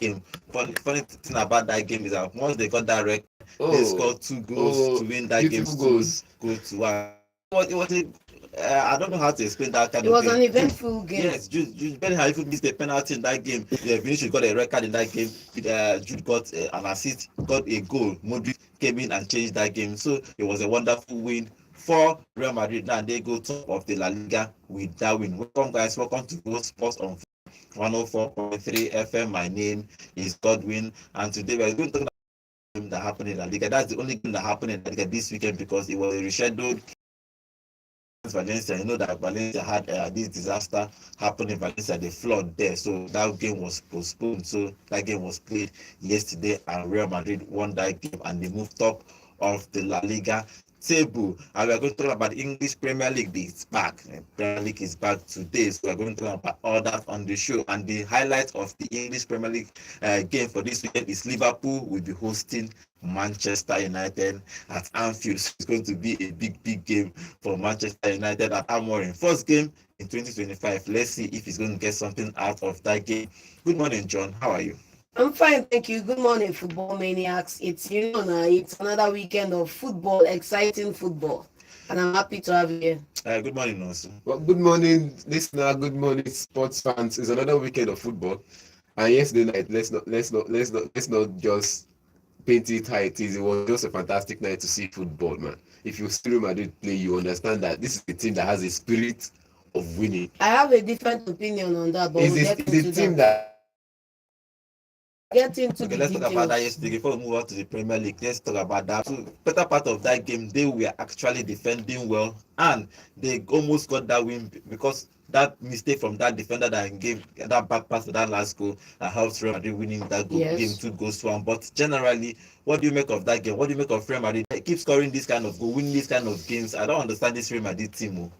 game. Funny thing about that game is that once they got that record, they scored 2 goals to win that game. Goals. Go to 1. It was a I don't know how to explain that kind It of was game. an eventful game. Yes, Jude Bellingham even missed a penalty in that game. Yeah, Vinicius got a record in that game. Jude got an assist, got a goal. Modric came in and changed that game. So it was a wonderful win for Real Madrid. Now they go top of the La Liga with that win. Welcome, guys. Welcome to Go Sports on 104.3 FM. My name is Godwin, and today we're going to talk about the game that happened in La Liga. That's the only game that happened in La Liga this weekend because it was a rescheduled Valencia. You know that Valencia had this disaster happen in Valencia, the flood there, so that game was postponed. So that game was played yesterday, and Real Madrid won that game, and they moved top of the La Liga table. And we are going to talk about the English Premier League. It's back. Premier League is back today, so we are going to talk about all that on the show. And the highlight of the English Premier League game for this weekend is Liverpool will be hosting Manchester United at Anfield. So it's going to be a big game for Manchester United at Amorim. First game in 2025. Let's see if he's going to get something out of that game. Good morning, John. How are you? I'm fine, thank you. Good morning, football maniacs. It's it's another weekend of football, exciting football, and I'm happy to have you here. Good morning, Nonso. Well, good morning, listener. Good morning, sports fans. It's another weekend of football, and yesterday night, let's not just paint it how it is. It was just a fantastic night to see football, man. If you see Real Madrid play, you understand that this is a team that has a spirit of winning. I have a different opinion on that, but It's a team that get into Okay, the let's details. talk about that yesterday. Before we move on to the Premier League, let's talk about that. So, better part of that game, they were actually defending well, and they almost got that win because that mistake from that defender that gave that back pass to that last goal that helped Real Madrid winning that goal, Yes. game 2-1. But generally, what do you make of that game? What do you make of Real Madrid? They keep scoring this kind of goal, winning this kind of games. I don't understand this Real Madrid team.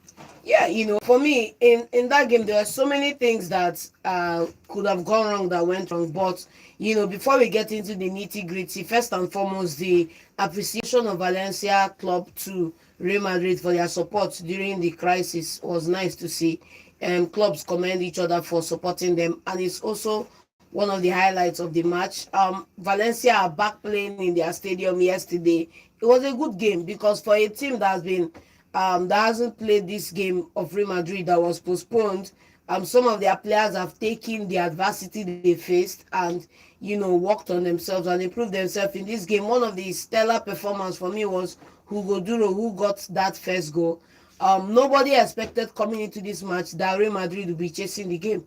Yeah, for me, in that game, there are so many things that could have gone wrong that went wrong. But before we get into the nitty gritty, first and foremost, the appreciation of Valencia club to Real Madrid for their support during the crisis was nice to see. Clubs commend each other for supporting them, and it's also one of the highlights of the match. Valencia are back playing in their stadium yesterday. It was a good game because for a team that hasn't played this game of Real Madrid that was postponed, some of their players have taken the adversity they faced and worked on themselves and improved themselves in this game. One of the stellar performance for me was Hugo Duro, who got that first goal. Nobody expected coming into this match that Real Madrid would be chasing the game.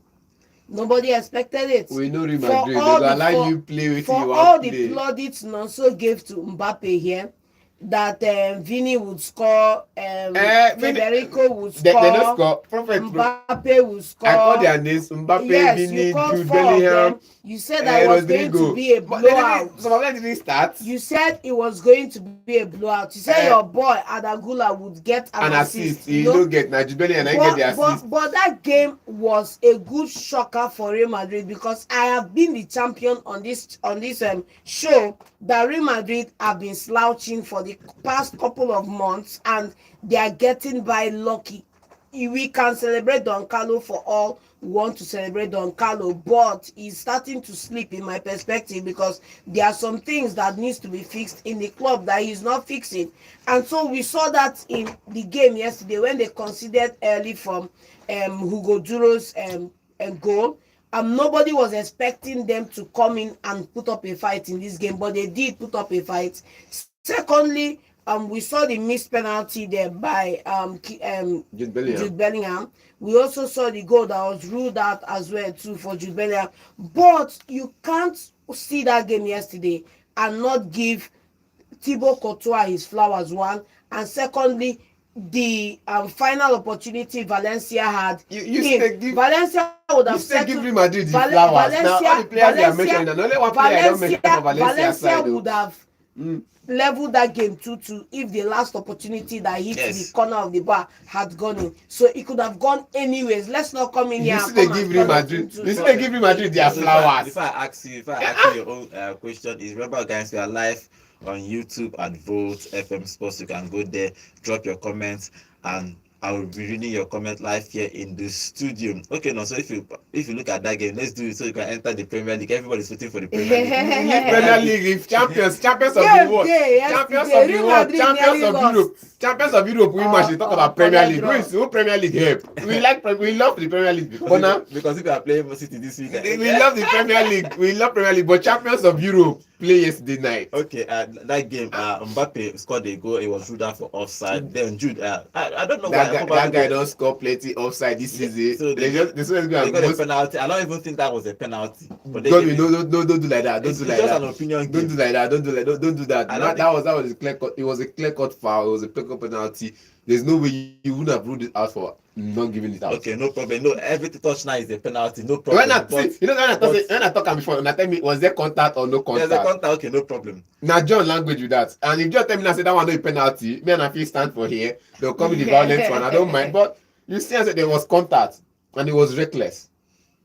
Nobody expected it. we know Real Madrid. They will allow you play with for you all play. the plaudits Nonso gave to Mbappe here, that Vini would score, Federico would score, they don't score. Mbappe would score. I call their names Mbappe, Yes, Vini, you called Jude 4 of them. Bellingham. You said that it was going to be a blowout. Some of them didn't start. You said it was going to be a blowout. You said your boy Adagula would get an assist. You don't get Jude Bellingham and I get the assist. But that game was a good shocker for Real Madrid because I have been the champion on this show that Real Madrid have been slouching for the past couple of months and they are getting by lucky. We can celebrate Don Carlo for all we want to celebrate Don Carlo, but he's starting to sleep in my perspective because there are some things that needs to be fixed in the club that he's not fixing. And so we saw that in the game yesterday when they conceded early from Hugo Duro's goal. Nobody was expecting them to come in and put up a fight in this game, but they did put up a fight. Secondly, we saw the missed penalty there by Jude Bellingham. Jude Bellingham. We also saw the goal that was ruled out as well too for Jude Bellingham. But you can't see that game yesterday and not give Thibaut Courtois his flowers, one, and secondly, the final opportunity Valencia had. Valencia would have settled. Give Real Madrid the flowers. Now all the players they are mentioning, and only one player I don't mention for Valencia side. Would have leveled that game 2-2 if the last opportunity that hit the corner of the bar had gone in. So it could have gone anyways. Let's not come in here. They give Real Madrid their flowers. If I ask you your own question, is remember guys, we are live on YouTube at Volt FM Sports. You can go there, drop your comments, and I will be reading your comment live here in the studio. Okay, now so if you look at that game, let's do it so you can enter the Premier League. Everybody's waiting for the Premier League. Premier League, if champions of the Game world, day champions yesterday, of the Real world, Madrid champions nearly of lost. Europe, champions of Europe. We must talk about Premier collect League. draw. Who Premier League help? We love the Premier League, but now Because if you are playing Man City this week, we love the Premier League. We love Premier League, but champions of Europe play yesterday night. Okay, that game, Mbappe scored a goal. It was ruled out for offside. Then Jude, I don't know why. That guy don't score plenty offside this season. So they got a penalty. I don't even think that was a penalty. But God, don't do like that. Don't it's do like just that. an opinion Don't game. do like that. Don't do that. That was a clear cut. It was a clear cut foul. It was a clear cut penalty. There's no way you would have ruled it out for not giving it out. Okay, no problem. No, every touch now is a penalty. No problem. When I talk before, and I tell me was there contact or no contact? There's a contact. Okay, no problem. Now John language with that, and if John tell me now say that one no a penalty, me and I feel stand for here. They'll come with the violent one. I don't mind, but you see, I said there was contact and it was reckless.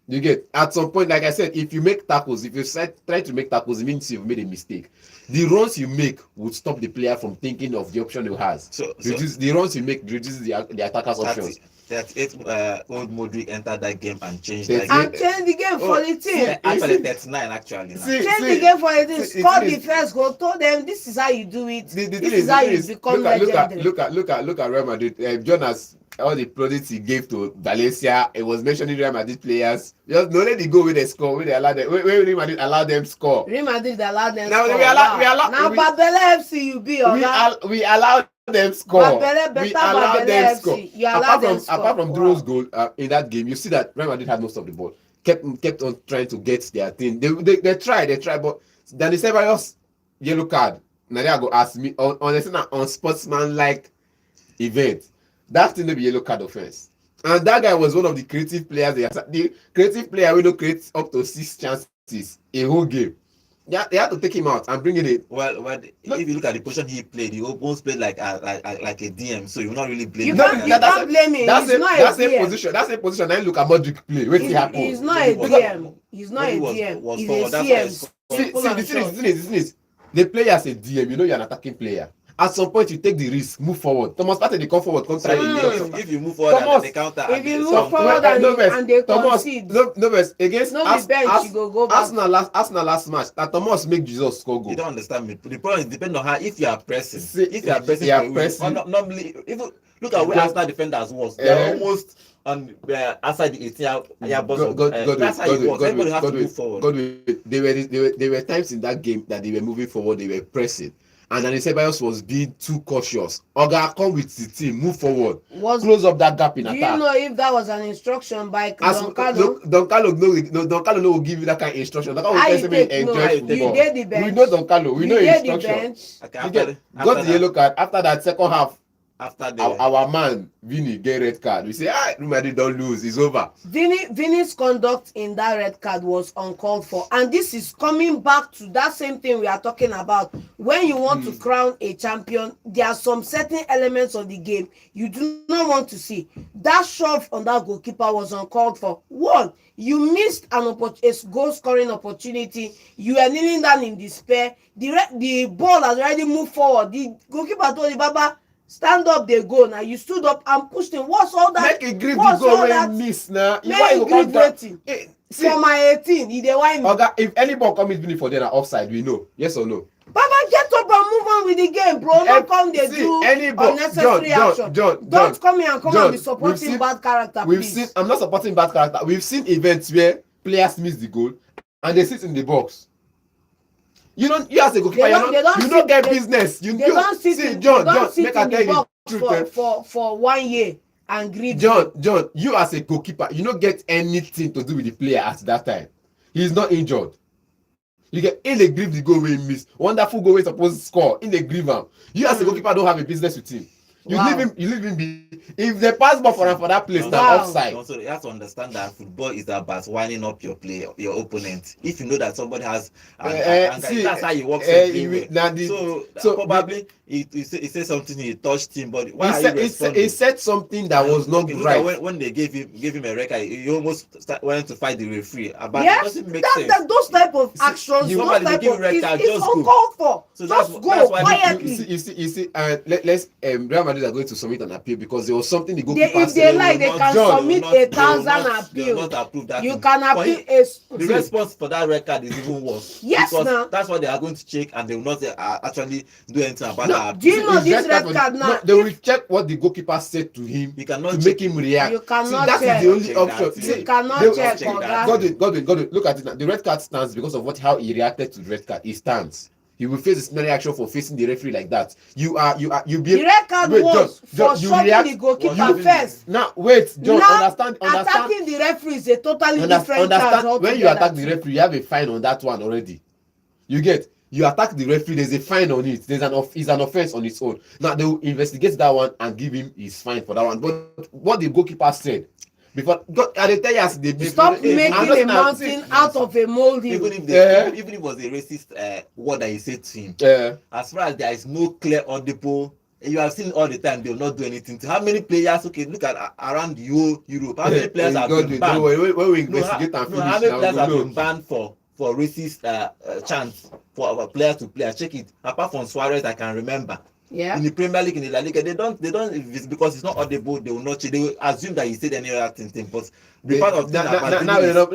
You get at some point, like I said, if you make tackles, if you try to make tackles, it means you've made a mistake. The runs you make would stop the player from thinking of the option he has. The runs you make reduces the attacker's options. 38-old Modric entered that game and changed that game. And change the game for the team. Actually, 39 actually. Change the game for the team. Score the first goal. Told them this is how you do it. This is how you become legendary. Look at Real Madrid. Jonas, all the plaudits he gave to Valencia, it was mentioning Real Madrid players. Just don't let it go with the score. When they allow them, when Real Madrid allow them score. Real Madrid allowed them Now score. we allow. Now Babele FC you be we allow them score. We allow them score. You allow them score. Apart from Duro's goal in that game, you see that Real Madrid had most of the ball. Kept on trying to get their thing. They try, but then the Ceballos yellow card. Now they go ask me on sportsman-like event. That thing may be yellow card offense. And that guy was one of the creative players. The creative player will create up to 6 chances a whole game. Yeah, they had to take him out and bring it in. Well, if you look at the position he played, he almost played like a DM, so you're not really blaming. You can't blame him. That's That same position. Now look at Modric play. Wait till happen. He's not a DM. He's not a DM. He's a CM. See, they play as a DM. You know you're an attacking player. At some point, you take the risk, move forward. Thomas Partey, they come forward, come try. If you move forward and they counter, if you move forward and they concede, no against no bench, you go back. Arsenal last match, that Thomas make Jesus score goal. You don't understand me. The problem is depending on how. If you are pressing, normally, if look at where Arsenal defenders was, they're almost on outside the 18-yard box. That's how it works. Everybody has to move forward. There were times in that game that they were moving forward, they were pressing. And then Ceballos was being too cautious. Oga, come with the team, move forward, close up that gap in attack. Do you know if that was an instruction by Don Carlo? Don Carlo will give you that kind of instruction. Don Carlo will tell you enjoy football. You did the bench. We know Don Carlo. We know instruction. Got the yellow card after that second half. After our man Vini get red card, we say Real Madrid don't lose, it's over. Vini's conduct in that red card was uncalled for, and this is coming back to that same thing we are talking about. When you want to crown a champion, there are some certain elements of the game you do not want to see. That shove on that goalkeeper was uncalled for. One, you missed a goal scoring opportunity. You are kneeling down in despair. The ball has already moved forward. The goalkeeper told the Baba, stand up, they go. Now you stood up and pushed him. What's all that? Make a grip to go when you miss now. Make a grip waiting. For my 18, he dey whine me. Oga, if any ball come in for them offside, we know. Yes or no? Baba, get up and move on with the game, bro. Not come they do unnecessary action. Don't come here and come and be supporting bad character, please. I'm not supporting bad character. We've seen events where players miss the goal and they sit in the box. You as a goalkeeper, you don't get business. They don't sit in the box for 1 year and greet. John, you as a goalkeeper, you don't get anything to do with the player at that time. He's not injured. You get in the grieve the goal we miss. Wonderful goal we supposed to score in the grieve him. You as a goalkeeper don't have a business with him. You leave him be. If they pass ball for that place, now offside. Also, you have to understand that football is about winding up your player, your opponent. If you know that somebody has, that's how you work. So probably he said something, he touched him, but He why are you said, responding? he said something that was not Okay, look at right. when they gave him a red card, he almost went to fight the referee. But it Yes, doesn't make that, sense. that those type of See, actions, you- those Somebody they type give you of red card, it's just go. uncalled for. So Just that's go why quietly. you see, and let's Real Madrid are going to submit an appeal because there was something the They, goalkeeper if said. they like, they not- can John, submit they will 1,000 they will appeal. not approve that You thing. can For appeal him, a the response for that red card is even worse. Yes, because now. that's what they are going to check, and they will not actually do anything about No, that Do you appeal. know it's this red for card the, now? no, they will check what the goalkeeper said to him You cannot to check make him react. You cannot See, that check. is the only Check option. that. See, You cannot they- check, check Oga. that. Godwin, look at it now. The red card stands because of how he reacted to the red card. He stands. He will face disciplinary action for facing the referee like that. You be The red card wait, was John, for you shocking react- the goalkeeper you- first. now wait, John, Now, understand. attacking the referee is a totally different charge Understand altogether. when you attack the referee, you have a fine on that one already. You get, you attack the referee, there's a fine on it. It's an offense on its own. Now they will investigate that one and give him his fine for that one. But what the goalkeeper said before, God, I tell you, as they Stop I'm making not a mountain out of a molehill. even if even if it was a racist word that he said to him, as far as there is no clear audible, you have seen all the time, they will not do anything to how many players. Okay, look at around Europe, how many players have been banned? When we investigate and finish, how many players have no. been banned for racist chants for player to player? Check it. Apart from Suarez, I can remember. Yeah. In the Premier League, in the La Liga, they don't if it's because it's not audible, they will not check. They will assume that he said any other thing. But the part of thing about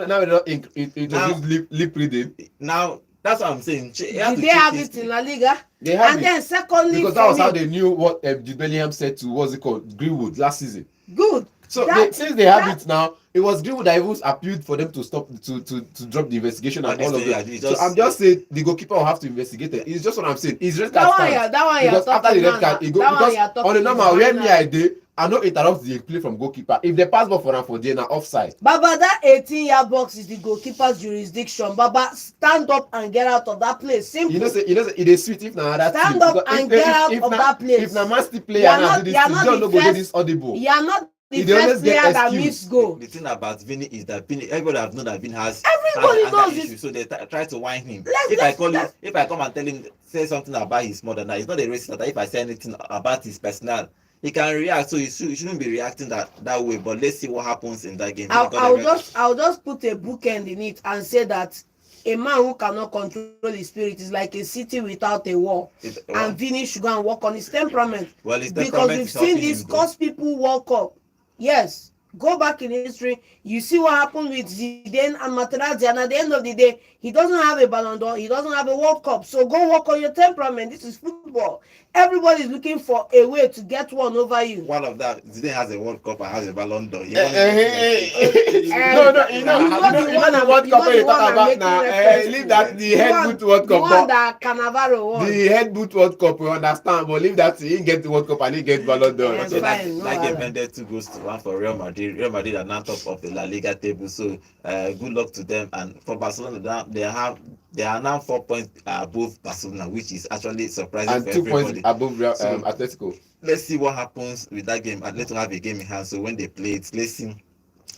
now we don't introduce lip reading. now that's what I'm saying. Did they have it in La Liga? They have And it. then secondly, Because that was how they knew what Jude Bellingham said to what's it called, Greenwood last season. good. So since they have it now, it was Greenwood that even appealed for them to stop to drop the investigation and all of that. So I'm just saying the goalkeeper will have to investigate it. It's just what I'm saying. It's red card stands. That one you're Because after the red card, talking it go, now. That one because you're talking on the normal is where minor. me I did, I no interrupt the play from goalkeeper. If they pass ball for him for there, now offside. Baba, that 18-yard box is the goalkeeper's jurisdiction. Baba, stand up and get out of that place. Simple. You know, it is sweet if now that Stand up and get out of that place. If now Master player You are now not- do you are this, not John the no go do first- this audible. You are not the They always first get player that excuse. missed goal. The thing about Vini is that Vini, everybody have known that Vini has Everybody has knows anger it. issues, so they try to whine him. Let's- If I let's- call him, let's- if I come and tell him say something about his mother, now it's not a racist. That if I say anything about his personal, he can react. So he shouldn't be reacting that way. But let's see what happens in that game. I'll just put a bookend in it and say that a man who cannot control his spirit is like a city without a wall. And Vini should go and work on his temperament. Well, his Because temperament we've is seen helping this him, though. cause people walk up. Yes. Go back in history, you see what happened with Zidane and Materazzi, and at the end of the day, he doesn't have a Ballon d'Or, he doesn't have a World Cup. So go work on your temperament. This is football. Everybody's looking for a way to get one over you. One of that, Zidane has a World Cup and has a Ballon d'Or. No, you know the World Cup you talk about now. Leave that the head boot World The one Cup. that Cannavaro won. The head boot World Cup, we understand, but leave that he didn't get the World Cup and he get Ballon d'Or. Yeah, So fine, that no game wahala. ended 2-1 for Real Madrid. Real Madrid are now top of the La Liga table. So good luck to them. And for Barcelona, they are now 4 points above Barcelona, which is actually surprising And for 2 everybody. points above Real, So- Atletico. Let's see what happens with that game. Atletico have a game in hand, so when they play it, let's see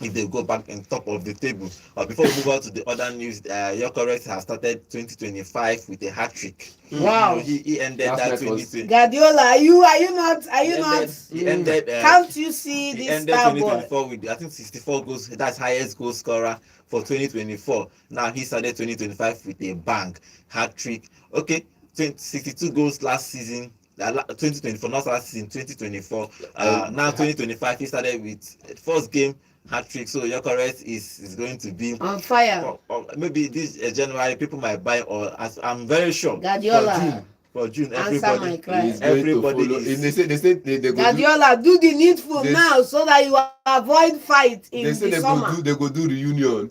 if they go back on top of the table. But before we move on to the other news, Gyökeres has started 2025 with a hat trick. Wow. He ended Last that night was- 2020. Guardiola, are you not? He ended. Can't you see He this ended star boy? 2024 with I think 64 goals. That's highest goal scorer for 2024. Now he started 2025 with a bang, hat trick. Okay, 62 goals last season. 2024, not last season, 2024. Now 2025, he started with first game hat trick. So Gyökeres is going to be On fire. or maybe this January people might buy, or as I'm very sure Guardiola. for June Answer everybody my cry. He's going to everybody follow. is- They say they go do, Guardiola, do the needful They- now so that you avoid fight in they say the they summer. go do reunion.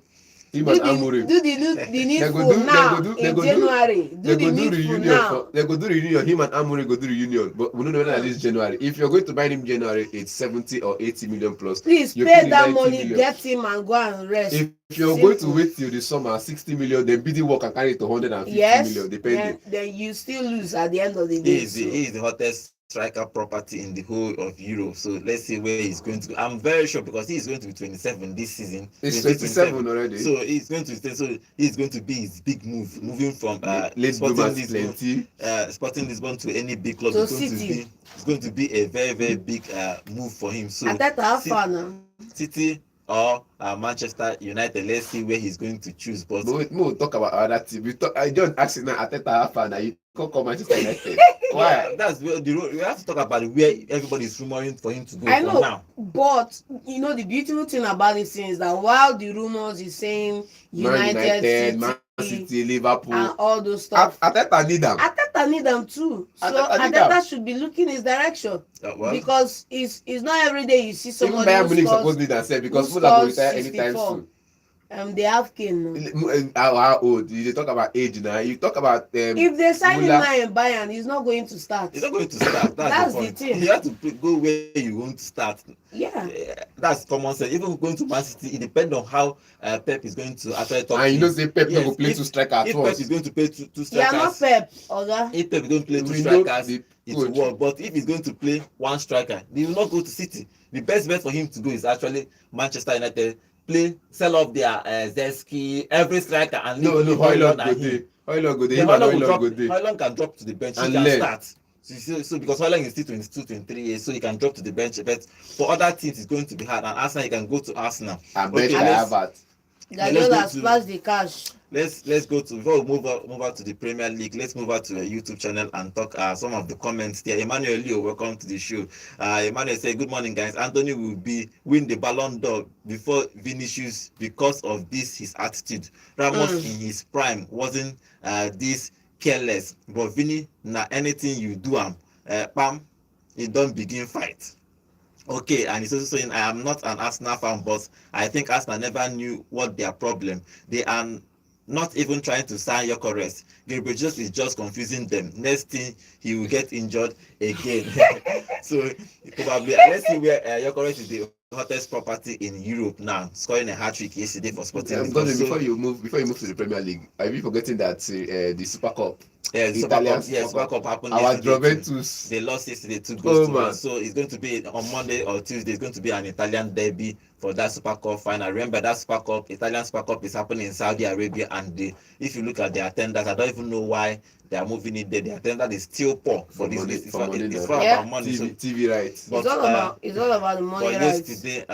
Him Do and the Amorim. needful now they in go do- January. Do They the go do needful reunion. now. They go do reunion. Him and Amorim go do reunion. But we don't know whether this January. If you're going to buy him January, it's 70 or 80 million plus. Please You're pay paying that 90 money, million. get him and go and rest. If you're going to Simple. wait till the summer, 60 million, then bid work and carry it to 150 Yes, million, depending. then you still lose at the end of the day. he is the hottest striker property in the whole of Europe. So let's see where he's going to. I'm very sure because he's going to be 27 this season. He's 27 already. So he's going to stay. So he's going to be his big move, moving from late Sporting bloomers Lisbon, plenty. Sporting Lisbon to any big club. To It's going to City. be. It's going to be a very very big move for him. So Ateta, how Ci- far now? City or Manchester United. Let's see where he's going to choose. But We'll talk about other team. I just asked now Ateta how far now you can't come Manchester United. Why? yeah, that's where we have to talk about where everybody is rumoring for him to go I for know, now. but you know the beautiful thing about this thing is that while the rumors is saying United, Man City, City, Liverpool. and all those stuff, Ateta need them. Ateta need them too. So Ateta need Ateta should be looking his direction Well, because it's not every day you see Even somebody Bayern who Munich scores. supposed need themselves because who Muller will scores retire anytime 64. soon. They have Kane now. How old? You talk about age now. You talk about If they sign him Muller. now in Bayern, he's not going to start. he's not going to start. That's the the point. thing. You have to go where you want to start. Yeah. That's common sense. Even going to Man City, it depends on how Pep is going to actually talk. And you to know him. say Pep no Yes, go play if- two striker at If Pep once. is going to play two You are strikers, not Pep, Oga. if Pep is going to play two We know strikers, the it coach. will work. But if he's going to play one striker, he will not go to City. The best bet for him to go is actually Manchester United. Sell off their Zeski, every striker, and No, leave Højlund Højlund go and him. dey. Højlund go dey. Then Him and Højlund will Højlund drop. go dey. Højlund can drop to the bench. And He can learn. start. So because Højlund is still 22, 23 years, so he can drop to the bench. But for other teams, it's going to be hard. And Arsenal, he can go to Arsenal. And bench Okay, Kai let's- Havertz. That let's know go that to- splash the cash. Let's go to before we move out to the Premier League. Let's move out to a YouTube channel and talk some of the comments there. Emmanuel Leo, welcome to the show. Emmanuel said, "Good morning, guys. Anthony will win the Ballon d'Or before Vinicius because of his attitude. Ramos in his prime wasn't this careless, but Vini, na anything you do pam, it don't begin fight." Okay, and he's also saying, "I am not an Arsenal fan, but I think Arsenal never knew what their problem. They are not even trying to sign Gyökeres. Gabriel Jesus is just confusing them. Next thing, he will get injured again." So probably let's see where Gyökeres is the hottest property in Europe now, scoring a hat-trick yesterday for Sporting Lisbon. Because So, before you move to the Premier League, are you forgetting that the Super Cup? yeah, the Italian Super Cup happened Our yesterday too. Juventus. They lost yesterday 2 goals to man. 1. So it's going to be on Monday or Tuesday. It's going to be an Italian derby for that Super Cup final. Remember that Italian Super Cup is happening in Saudi Arabia, and if you look at the attendance, I don't even know why they are moving it there. The attendance is still poor for this. It's all Yeah. about money. So, TV rights. but, It's all about the money but rights. yesterday,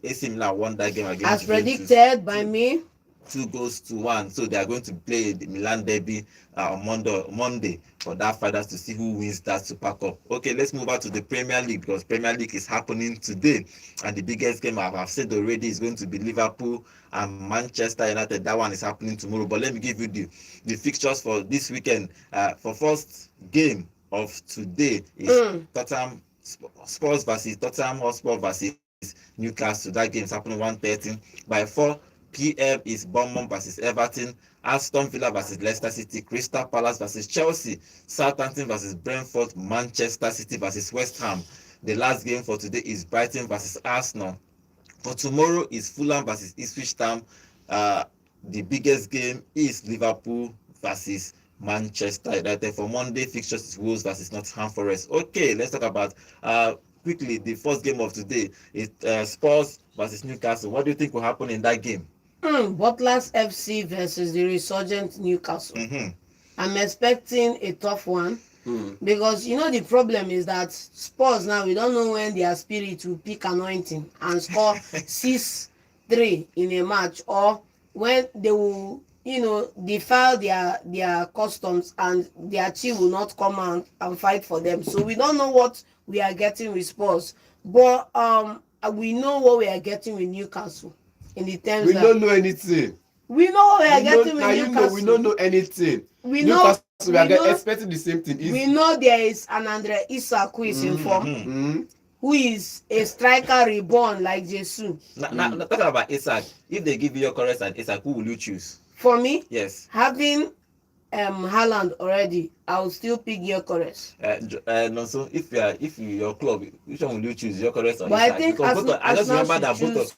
AC Milan won that game against As Juventus. predicted by me. 2 goals to 1. So they are going to play the Milan derby on Monday for that fighters to see who wins that Super Cup. Okay, let's move on to the Premier League because Premier League is happening today, and the biggest game I've said already is going to be Liverpool and Manchester United. That one is happening tomorrow. But let me give you the fixtures for this weekend. For first game of today is Tottenham Spurs versus Tottenham Hotspur versus Newcastle. That game is happening 1:30. By 4 p.m. is Bournemouth versus Everton, Aston Villa versus Leicester City, Crystal Palace versus Chelsea, Southampton versus Brentford, Manchester City versus West Ham. The last game for today is Brighton versus Arsenal. For tomorrow is Fulham versus Ipswich Town. The biggest game is Liverpool versus Manchester United. For Monday, fixtures is Wolves versus Nottingham Forest. Okay, let's talk about quickly the first game of today is Spurs versus Newcastle. What do you think will happen in that game? Butlers FC versus the resurgent Newcastle. I'm expecting a tough one because you know the problem is that Spurs now we don't know when their spirit will pick anointing and score 6-3 in a match, or when they will defile their customs and their team will not come out and fight for them. So we don't know what we are getting with Spurs, but we know what we are getting with Newcastle. In the terms We that don't know anything. we know what we are getting with Newcastle. We don't know anything. We know- Newcastle, we are we know- expecting the same thing. We know there is an Andre Isak who is in form, who is a striker reborn like Jesus. Now talking about Isak, if they give you your Gyökeres and Isak, who will you choose? For me, Yes. having Haaland already, I will still pick Gyökeres. No, so if you your club, which one will you choose, Gyökeres or But I Isak? think Because I just Arsenal remember that should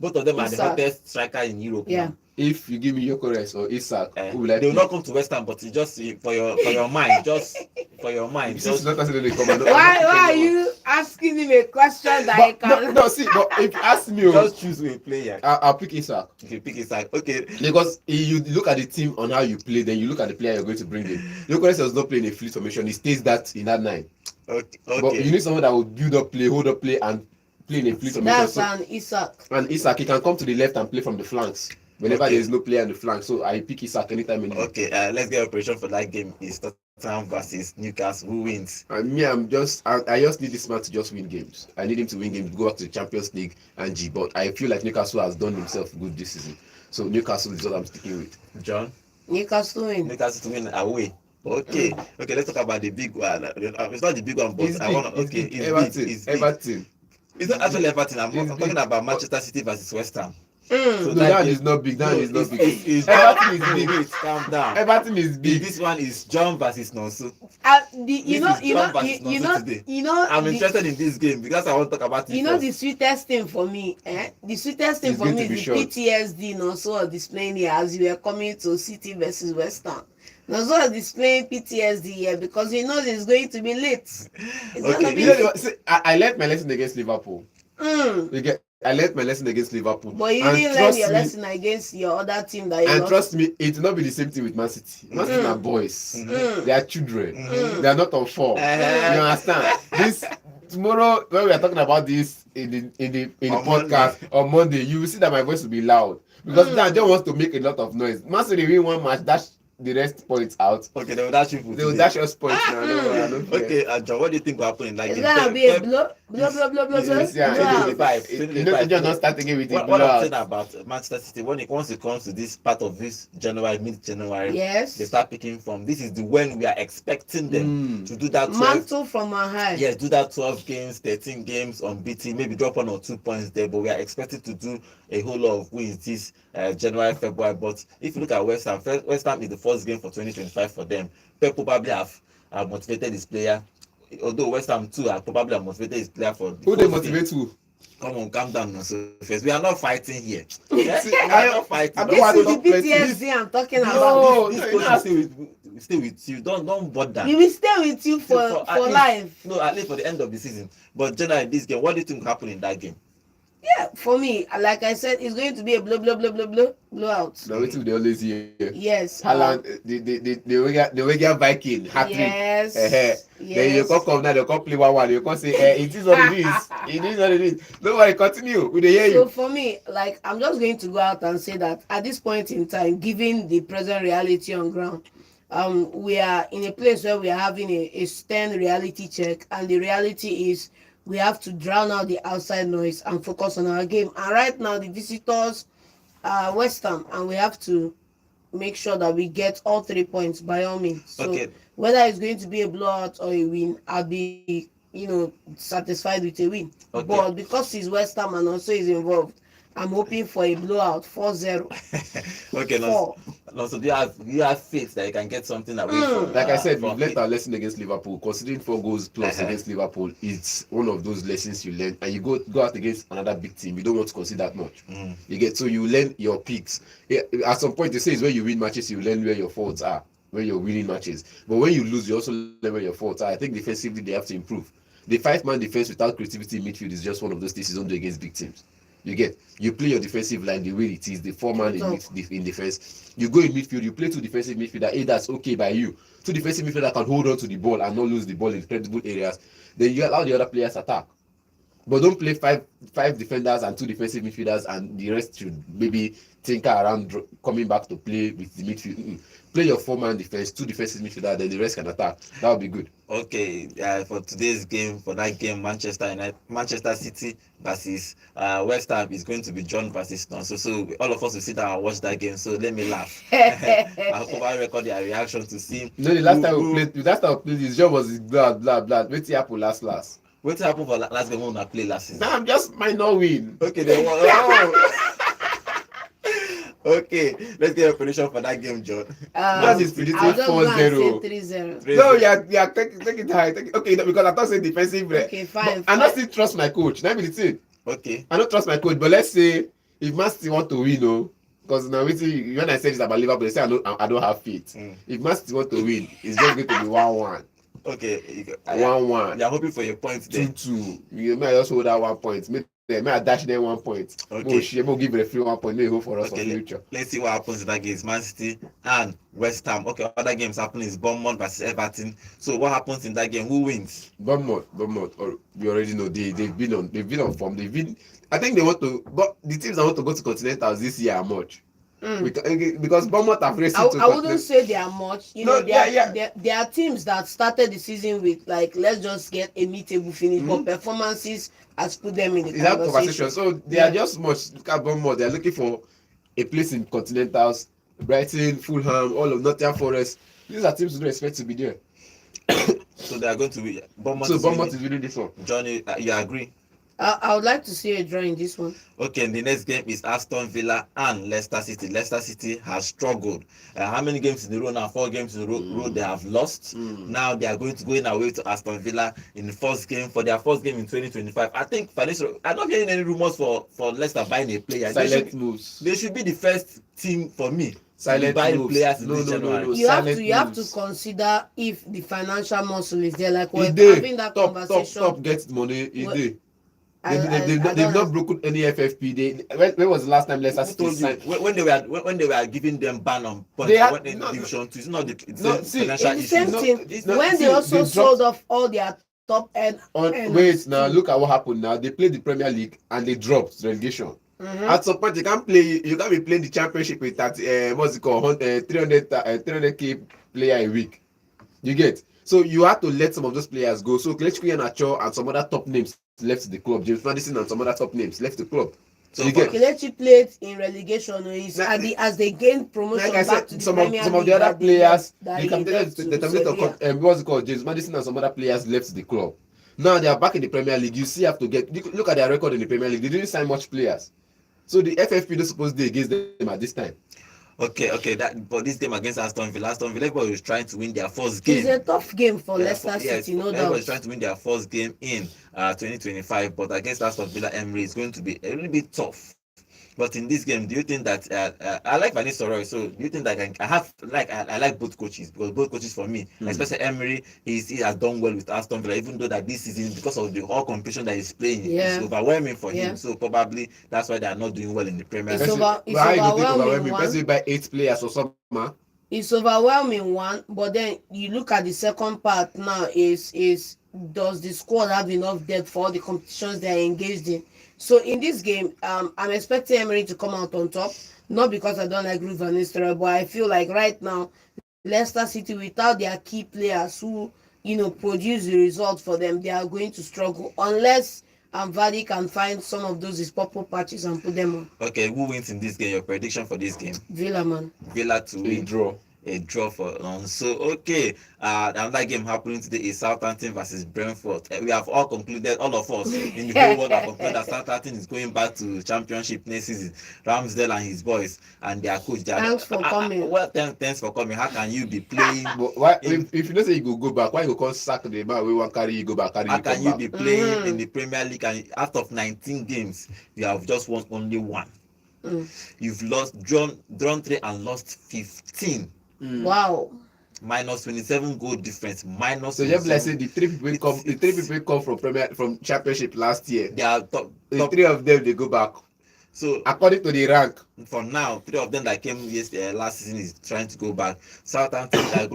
both of them are the Isak. hottest striker in Europe. Yeah. now. If you give me Gyökeres or Isak, who will They I will pick? not come to West Ham, but it's just for your mind, just for your mind. Since Just not necessarily come, I don't- Why are you asking him a question that I But, no, can? no, see, but if you ask me, just choose a player. I'll pick Isak. If you pick a side, okay. Because you look at the team on how you play, then you look at the player you're going to bring in. Lucas was not playing a fleet formation; he stays that in that 9. Okay. But you need someone that will build up play, hold up play, and play in a fleet formation. That's So, an Isak. and Isak, he can come to the left and play from the flanks whenever Okay. there is no player on the flank. So I pick Isak anytime. Okay, let's get operation for that game. Is Tottenham versus Newcastle. Who wins? And me, I just need this man to just win games. I need him to win games, go back to the Champions League and G. But I feel like Newcastle has done himself good this season. So Newcastle is what I'm sticking with. John? Newcastle win. Newcastle to win away. Okay, okay. Let's talk about the big one. It's not the big one, but It's I big, want. it's Okay, big. it's Everton, big. It's big. Everton. It's not actually Everton. I'm It's talking big. about Manchester City versus West Ham. Mm. So No, that is not big. That is not big. Everton is big. Wait, calm down. Everton is big. This one is John versus Nonso. You I'm interested in this game because I want to talk about it. You know first. the sweetest thing for me, The sweetest thing It's for going me to is be the short. PTSD Nonso was displaying here as you were coming to City versus West Ham. Nonso was displaying PTSD here because he knows it's going to be late. It's Okay, gonna be You know, see, I learned my lesson against Liverpool. Mm. I learned my lesson against Liverpool. But you And didn't learn trust your me- lesson against your other team that you And lost. trust me, it will not be the same thing with Man City. Man City are boys. They are children. They are not on form. You understand? This tomorrow when we are talking about this in the On podcast on Monday, you will see that my voice will be loud because Dan just wants to make a lot of noise. Man City win one match, dash the rest points out. Okay, they will dash you. They will dash us points now. No, I don't care. Okay, John, what do you think will happen in that It's game? gonna be a blow. Just not start again with What I'm saying about Manchester City, once it comes to this part of this January, mid-January, Yes. they start picking from. This is the when we are expecting them to do that 12. Mantle from on high. Yes, do that 12 games, 13 games unbeaten, maybe drop 1 or 2 points there, but we are expected to do a whole lot of wins this January, February. But if you look at West Ham, West Ham is the first game for 2025 for them. Pep probably have motivated his player, although West Ham too have probably motivated his player for Who they first motivate game. who? Come on, calm down now. So first, we are not fighting here. Yeah? See, We are not fighting. I don't This want is to the play PTSD I'm talking about. No, This no, coach no. will stay with you. Don't bother. We will stay with you for at least- life. No, at least for the end of the season. But generally, this game, what do you think will happen in that game? Yeah, for me, like I said, it's going to be a blowout. Now wait till they always hear. Yes. Haaland, the Wigan Viking hat-trick. Yes. Then you Yes. come now, they come play 1-1. You come say, it is what it is. It is what it is. Don't worry, continue. We dey hear So you. for me, like I'm just going to go out and say that at this point in time, given the present reality on ground, we are in a place where we are having a stern reality check, and the reality is we have to drown out the outside noise and focus on our game. And right now, the visitors are West Ham, and we have to make sure that we get all 3 points by all means. So Okay. whether it's going to be a blowout or a win, I'll be satisfied with a win. Okay. But because it's West Ham and also is involved, I'm hoping for a blowout 4-0. Okay, no, so do you have faith that you can get something away from? Like I said, from we've learned our lesson against Liverpool. Considering 4 goals plus against Liverpool, it's one of those lessons you learn. And you go out against another big team, you don't want to concede that much. You get so you learn your picks. Yeah, at some point, they say it's when you win matches, you learn where your faults are, where you're winning matches. But when you lose, you also learn where your faults are. I think defensively, they have to improve. The 5-man defense without creativity in midfield is just one of those things you don't do against big teams. You play your defensive line the way it is, the 4-man in defense. You go in midfield, you play 2 defensive midfielders. That's okay by you. 2 defensive midfielders can hold on to the ball and not lose the ball in credible areas. Then you allow the other players attack. But don't play five defenders and 2 defensive midfielders, and the rest should maybe tinker around coming back to play with the midfield. Play your 4-man defense, 2 defensive midfielders, then the rest can attack. That would be good. Okay, for today's game, for that game, Manchester City versus West Ham is going to be John versus Nonso. So all of us will sit down and watch that game. So let me laugh. I'll probably record their reaction to see. No, the last time we played, his job was blah blah blah. Wait till Apple last. What happened for last game when we played last season? Nah, I'm just might not win. Okay, then oh. Okay, let's get a prediction for that game, John. That is predicting I'll just go and 4-0. say 3-0. No, yeah, take it high. Okay, no, because I thought say defensive. Okay, fine. I don't still trust my coach. That be the thing. Okay. I don't trust my coach, but let's say if Man City want to win, because now when I said this about Liverpool, they say I don't have faith. If Man City want to win, it's just going to be 1-1. Okay, 1-1, you're hoping for your point there. 2-2. You may just hold that 1 point. May I dash them 1 point. Okay. We'll give referee 1 point. May hope for us for Okay, future. let's see what happens in that game. It's Man City and West Ham. Okay, other games happening is Bournemouth versus Everton. So what happens in that game? Who wins? Bournemouth. We already know they've been on form. I think they want to. But the teams that want to go to Continentals this year are much. Because Bournemouth have raced I wouldn't say they are much. There are teams that started the season with, like, let's just get a meetable finish, but performances has put them in the conversation. So they are just much. Look at Bournemouth. They are looking for a place in Continentals. Brighton, Fulham, all of Nottingham Forest. These are teams who don't expect to be there. So they are going to win. Bournemouth is winning this one. Johnny, you agree? I would like to see a draw in this one. Okay, and the next game is Aston Villa and Leicester City. Leicester City has struggled. How many games in a row now? 4 games in a row they have lost. Now they are going to go in away to Aston Villa in the first game, for their first game in 2025. I think I'm not hearing any rumors for Leicester buying a player. Silent moves. They should be the first team for me. Silent buy moves. Players in this January. You have to consider if the financial muscle is there. Like we're having that conversation. Top get money. They've not broken any FFP. When was the last time Leicester City signed? When they were giving them ban on points in Division 2, it's not the financial issue. Same thing. When they also sold off all their top end. Wait, now look at what happened. Now they played the Premier League and they dropped relegation. At some point, you can't be playing the championship with that 300k player a week. You get? So you have to let some of those players go. So Kelechi Iheanacho and some other top names left the club. James Maddison and some other top names left the club. So Kelechi played in relegation. As they gained promotion, like back to the Premier League. Some of the other players, James Maddison and some other players left the club. Now they are back in the Premier League. You see, have to look at their record in the Premier League. They didn't sign much players. So the FFP is supposed to be against them at this time. Okay. But this game against Aston Villa everybody was trying to win their first game. It's a tough game for Leicester City, no doubt. Everybody was trying to win their first game in 2025, but against Aston Villa Emery, it's going to be a little bit tough. But in this game, do you think that I like Van Nistelrooy? So do you think that I like both coaches, because both coaches for me, especially Emery, he has done well with Aston Villa, even though that this season, because of the whole competition that he's playing, it's overwhelming for him. So probably that's why they are not doing well in the Premier League. It's overwhelming. Especially by 8 players or something. It's overwhelming one, but then you look at the second part now. Is does the squad have enough depth for all the competitions they are engaged in? So in this game, I'm expecting Emery to come out on top. Not because I don't like Ruud van Nistelrooy, but I feel like right now, Leicester City, without their key players who produce the result for them, they are going to struggle unless Vardy can find some of those his purple patches and put them on. Okay, who wins in this game? Your prediction for this game? Villa, man. Villa to win. A draw for so okay. Another game happening today is Southampton versus Brentford. We have all concluded, all of us in the whole world have concluded that Southampton is going back to Championship next season. Ramsdale and his boys and their coach. Thanks for coming. Well, thanks for coming. How can you be playing? If you don't say you go back, why you go sack the man? We want carry you go back. How can you be playing in the Premier League and out of 19 games you have just won only 1? You've drawn 3 and lost 15. Wow. Minus 27 goal difference. So just like say the 3 people come from Championship last year. They are top. 3 of them they go back. So according to the rank, for now, 3 of them that came last season is trying to go back. Southampton are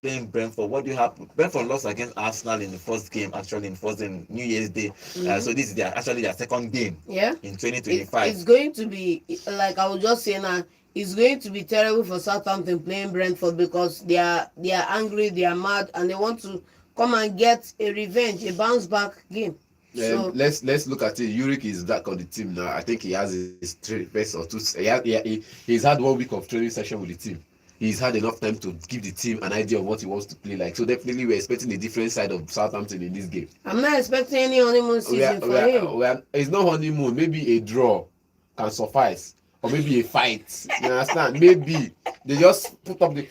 playing Brentford. What do you have? Brentford lost against Arsenal in the first game. Actually, in first game, New Year's Day. So this is their second game. Yeah. In 2025. It's going to be like I will just say now. It's going to be terrible for Southampton playing Brentford because they are angry, they are mad, and they want to come and get a revenge, a bounce back game. So let's look at it. Ulrich is back on the team now. I think he has his best or 2. He's had 1 week of training session with the team. He's had enough time to give the team an idea of what he wants to play like. So definitely we're expecting a different side of Southampton in this game. I'm not expecting any honeymoon season for him. It's not honeymoon. Maybe a draw can suffice. Or maybe a fight. You understand? Maybe they just put up the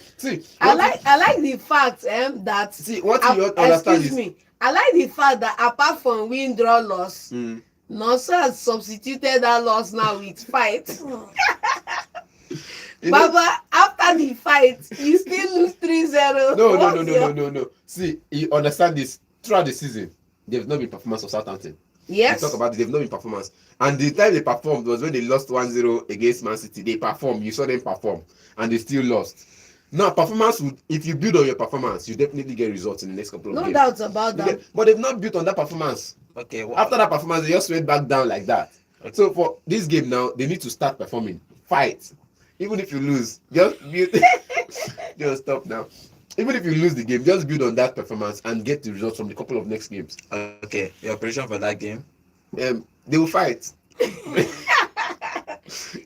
I like the fact that what you understand excuse me. I like the fact that apart from win, draw, loss, Nosa has substituted that loss now with fight. You know, Baba, after the fight, you still lose 3-0. no, no, no, What's no, your- no, no, no. See, you understand this. Throughout the season, they've not been performance of Southampton. We talk Yes. about it, they've not been performance. And the time they performed was when they lost 1-0 against Man City. They performed, you saw them perform, and they still lost. Now, performance would, if you build on your performance, you definitely get results in the next couple of No games. doubts about You that. get, but they've not built on that performance. Okay. After that performance, they just went back down like that. Okay. So for this game now, they need to start performing. Fight. Even if you lose, just build. Just stop now. Even if you lose the game, just build on that performance and get the results from the couple of next games. Okay. Your prediction for that game? They will fight.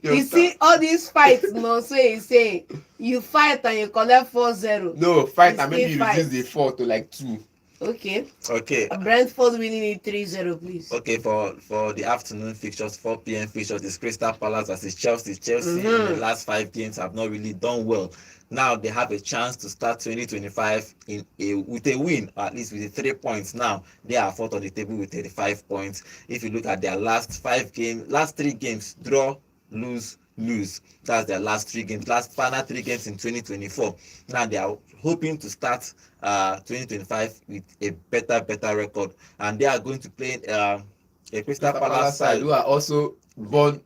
You see all these fights, no, so you say you fight and you collect 4-0. No, fight You and maybe still you reduce fight. the 4 to like 2. Okay. Okay. Brentford winning it 3-0, please. Okay, for the afternoon fixtures, 4 p.m. fixtures, is Crystal Palace versus Chelsea. Chelsea in the last 5 games have not really done well. Now they have a chance to start 2025 with a win, or at least with the 3 points. Now they are fourth on the table with 35 points. If you look at their last 3 games, draw, lose, lose. That's their last 3 games, final 3 games in 2024. Now they are hoping to start 2025 with a better record, and they are going to play a Crystal Palace side who are also reborn.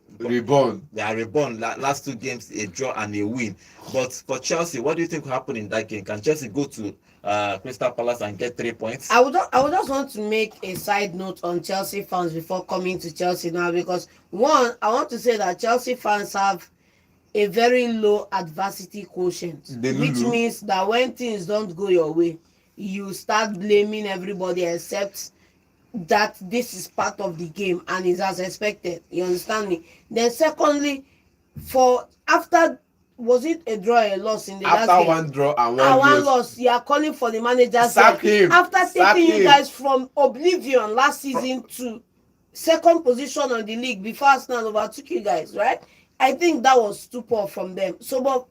They are reborn. Last 2 games, a draw and a win. But for Chelsea, what do you think will happen in that game? Can Chelsea go to Crystal Palace and get 3 points? I would just want to make a side note on Chelsea fans before coming to Chelsea now, because one, I want to say that Chelsea fans have a very low adversity quotient, which means that when things don't go your way, you start blaming everybody except that this is part of the game and is as expected. You understand me? Then secondly, for after, was it a draw or a loss in the last After game? one draw and one loss, you are calling for the manager. Sack him. After Sack taking him. you guys from oblivion last season to second position on the league before Arsenal overtook you guys, right? I think that was stupor from them. So, but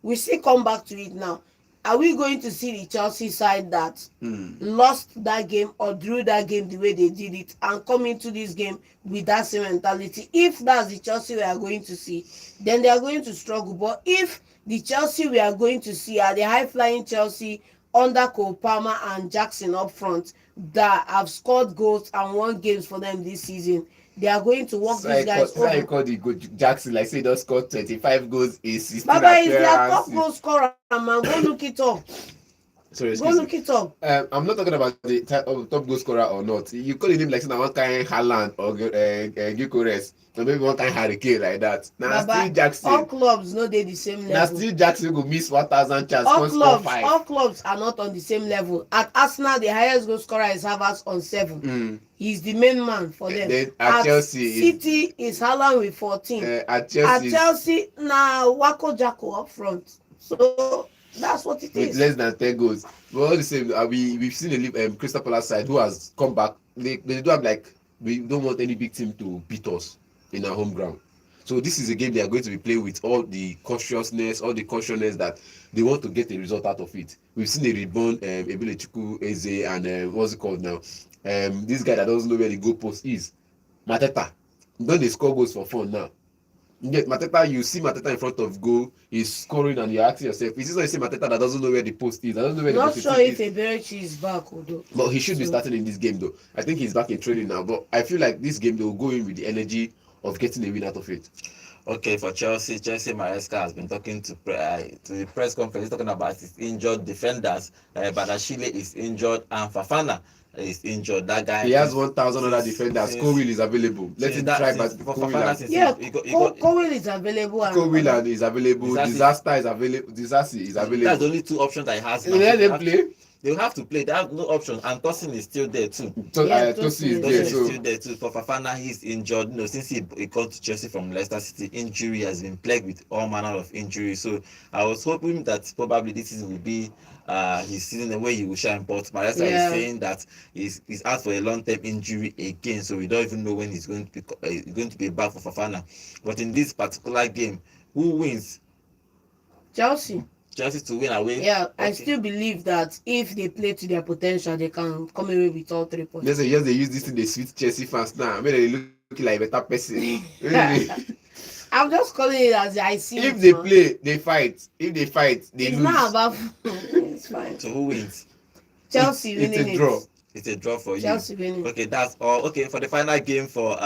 we still come back to it now. Are we going to see the Chelsea side that lost that game or drew that game the way they did it and come into this game with that same mentality? If that's the Chelsea we are going to see, then they are going to struggle. But if the Chelsea we are going to see are the high-flying Chelsea under Cole Palmer and Jackson up front that have scored goals and won games for them this season, they are going to walk these guys over. I call the good Jackson, like say, just scored 25 goals in 16 Baba is their top appearances. goal scorer, man. Go look it up. Sorry, Go look it up. I'm not talking about the top goal scorer or not. You call him like saying one kind Haaland or Gyökeres, or maybe one kind Harry Kane like that. Now Baba, still Jackson. all clubs no dey the same Now level. still Jackson go miss 1,000 chances. All clubs are not on the same level. At Arsenal, the highest goal scorer is Havertz on 7. He's the main man for them. Then at Chelsea, City is Haaland with 14. at Chelsea, na Wako Jacko up front. So that's what it with is. less than 10 goals. But all the same, we've seen a Crystal Palace side who has come back. They do have we don't want any big team to beat us in our home ground. So this is a game they are going to be playing with all the cautiousness that they want to get a result out of it. We've seen a reborn Ebelechukwu Eze and what's it called now? This guy that doesn't know where the goalpost is, Mateta. Don't they score goals for fun now? Yet Mateta, you see Mateta in front of goal, he's scoring, and you're asking yourself, is this not the same Mateta that doesn't know where the post is? I don't know where Not the sure post if is. Eberechi is back, although. But he should be starting in this game though. I think he's back in training now. But I feel like this game they will go in with the energy of getting a win out of it. Okay, for Chelsea Maresca has been talking to the press conference. He's talking about his injured defenders. Badashile is injured and Fafana is injured. That guy. He has 1,000 other defenders. Cole is available. Let him try, but Cole is available. Cole is available. Disaster is available. Disaster is available. That's the only 2 options that he has. Let them play. They will have to play. They have no option. And Tosin is still there too. Tosin is there. Still there too. For Fafana, he's injured. Since he got to Chelsea from Leicester City, injury has been plagued with all manner of injuries. So I was hoping that probably this season will be his season the way he will shine. But Maresca is saying that he's out for a long-term injury again. So we don't even know when he's going to be back for Fafana. But in this particular game, who wins? Chelsea to win away. Yeah, okay. I still believe that if they play to their potential, they can come away with all 3 points. Yes, they use this in the sweet Chelsea fans now. I mean, they look like a better person. Really? I'm just calling it as I see If it, they man. play, they fight. If they fight, they It's not lose. about it's fine. So who wins? Chelsea It's a winning it. draw. It's a draw for you. Chelsea winning. Okay, that's all. Okay, for the final game for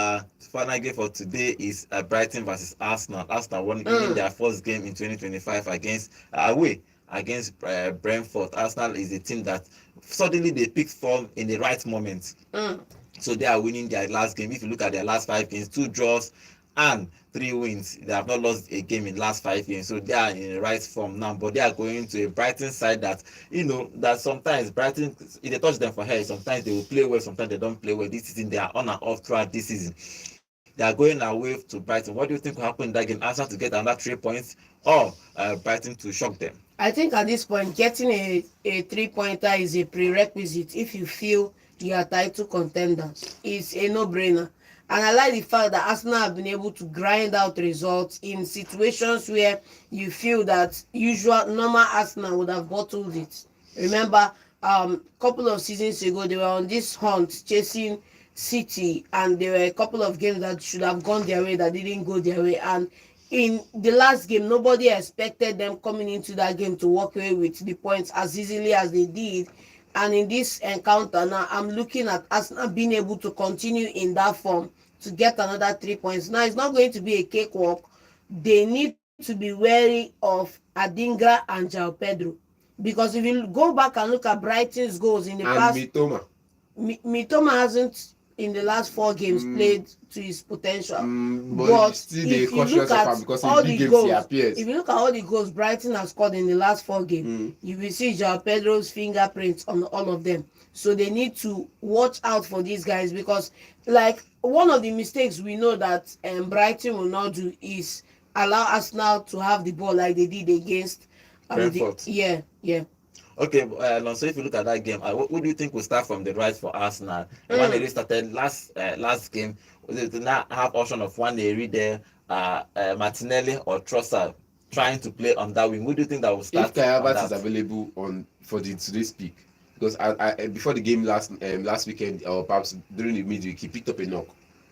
today is Brighton versus Arsenal. Arsenal winning their first game in 2025 against away against Brentford. Arsenal is a team that suddenly they picked form in the right moment. Mm. So they are winning their last game. If you look at their last 5 games, 2 draws and 3 wins. They have not lost a game in the last 5 games. So they are in the right form now. But they are going to a Brighton side that, that sometimes Brighton, if they touch them for head, sometimes they will play well, sometimes they don't play well. This season, they are on and off throughout this season. They are going away to Brighton. What do you think will happen in that game? Arsenal to get another 3 points or Brighton to shock them? I think at this point, getting a 3-pointer is a prerequisite if you feel you are title contenders. It's a no-brainer. And I like the fact that Arsenal have been able to grind out results in situations where you feel that normal Arsenal would have bottled it. Remember, couple of seasons ago, they were on this hunt chasing City, and there were a couple of games that should have gone their way that didn't go their way. And in the last game, nobody expected them coming into that game to walk away with the points as easily as they did. And in this encounter now, I'm looking at Arsenal being able to continue in that form to get another 3 points. Now, it's not going to be a cakewalk. They need to be wary of Adingra and João Pedro. Because if you go back and look at Brighton's goals in the past, Mitoma. Mitoma hasn't in the last 4 games played to his potential. But still if they you look cautious of at him because all in big the games goals, he appears. if you look at all the goals Brighton has scored in the last 4 games, you will see João Pedro's fingerprints on all of them. So they need to watch out for these guys because, like, one of the mistakes we know that Brighton will not do is allow Arsenal to have the ball like they did against Brentford. yeah. Okay, so if you look at that game, what do you think will start from the right for Arsenal? One area started last game. They now have option of one area there, Martinelli or Trossard trying to play on that wing. Who do you think that will start? If Kai Havertz is available for today's pick, because I before the game last weekend or perhaps during the midweek he picked up a knock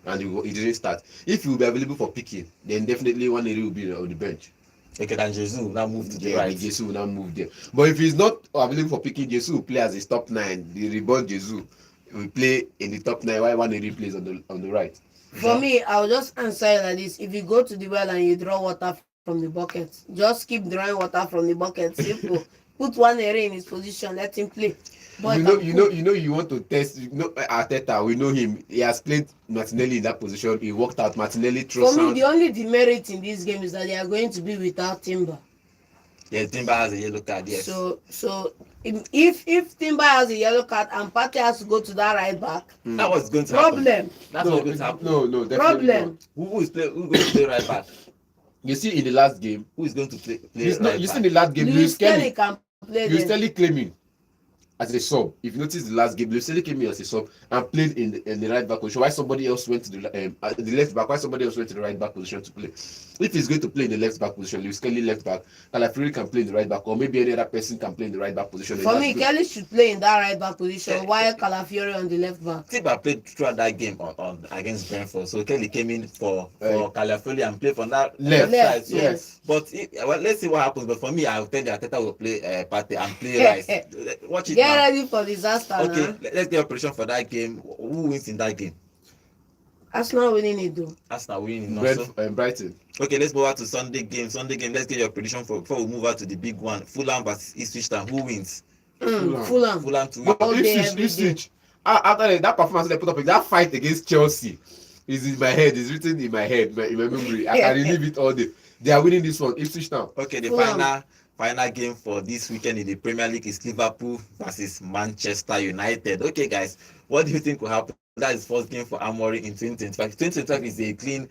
and he didn't start. If he will be available for picking, then definitely one area will be on the bench. Okay, then Jesus will now move to the right. Jesus will now move there. But if he's not available for picking, Jesus will play as a top 9. The reborn Jesus will play in the top 9 while one area plays on the right. For me, I'll just answer it like this. If you go to the well and you draw water from the bucket, just keep drawing water from the bucket. Simple. Put one area in his position, let him play. But you want to test. Arteta, we know him. He has played Martinelli in that position. He worked out Martinelli through. For me, the only demerit in this game is that they are going to be without Timber. Yeah, Timber has a yellow card. Yes. So if Timber has a yellow card and Partey has to go to that right back, that was going to problem. Happen. That's what's going to happen. No, definitely problem. Not. Who's going to play right back? You see, in the last game, who is going to play right back? You see, in the last game, Lewis Kelly can play. Lewis Kelly claiming as a sub. If you notice the last game, Lewis Kelly came in as a sub and played in the right back position. Why somebody else went to the left back? Why somebody else went to the right back position to play? If he's going to play in the left back position, Lewis Kelly left back, Calafiori can play in the right back, or maybe any other person can play in the right back position. For me, Kelly should play in that right back position while Calafiori on the left back. Timber played throughout that game on against Brentford, so Kelly came in for Calafiori and played from that left side. So, yes. But let's see what happens. But for me, I'll tell you Arteta will play Partey and play right. Watch it. Get now. ready for disaster. Okay, now. let's get a prediction for that game. Who wins in that game? Arsenal winning it though. Arsenal winning also. Brighton. Okay, let's move on to Sunday game. Let's get your prediction before we move on to the big one. Fulham versus Ipswich Town. Who wins? Fulham to win. Ipswich. After that performance they put up, that fight against Chelsea is in my head. It's written in my head, in my memory. I can relive it all day. They are winning this one. Ipswich Town. Okay, the final game for this weekend in the Premier League is Liverpool versus Manchester United. Okay, guys, what do you think will happen? That is first game for Amorim in 2025. 2025 is a clean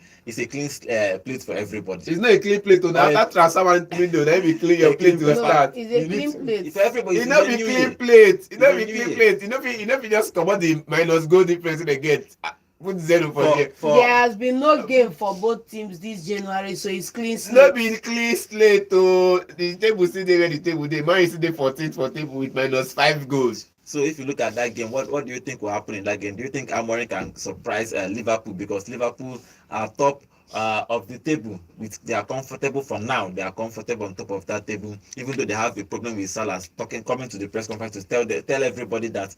plate for everybody. It's not a clean plate. After transfer window, let me clean your plate to start. It's a clean plate. If everybody, it not be clean plate. It not be clean plate. You know, just come on the minus goal difference they get. Put 0 for there. There has been no game for both teams this January, so it's clean slate. Not be clean slate. The table still there. The table there. Man is still there 14th for table with -5 goals. So if you look at that game, what do you think will happen in that game? Do you think Amorim can surprise Liverpool, because Liverpool are top of the table. They are comfortable for now. They are comfortable on top of that table, even though they have a problem with Salah coming to the press conference to tell everybody that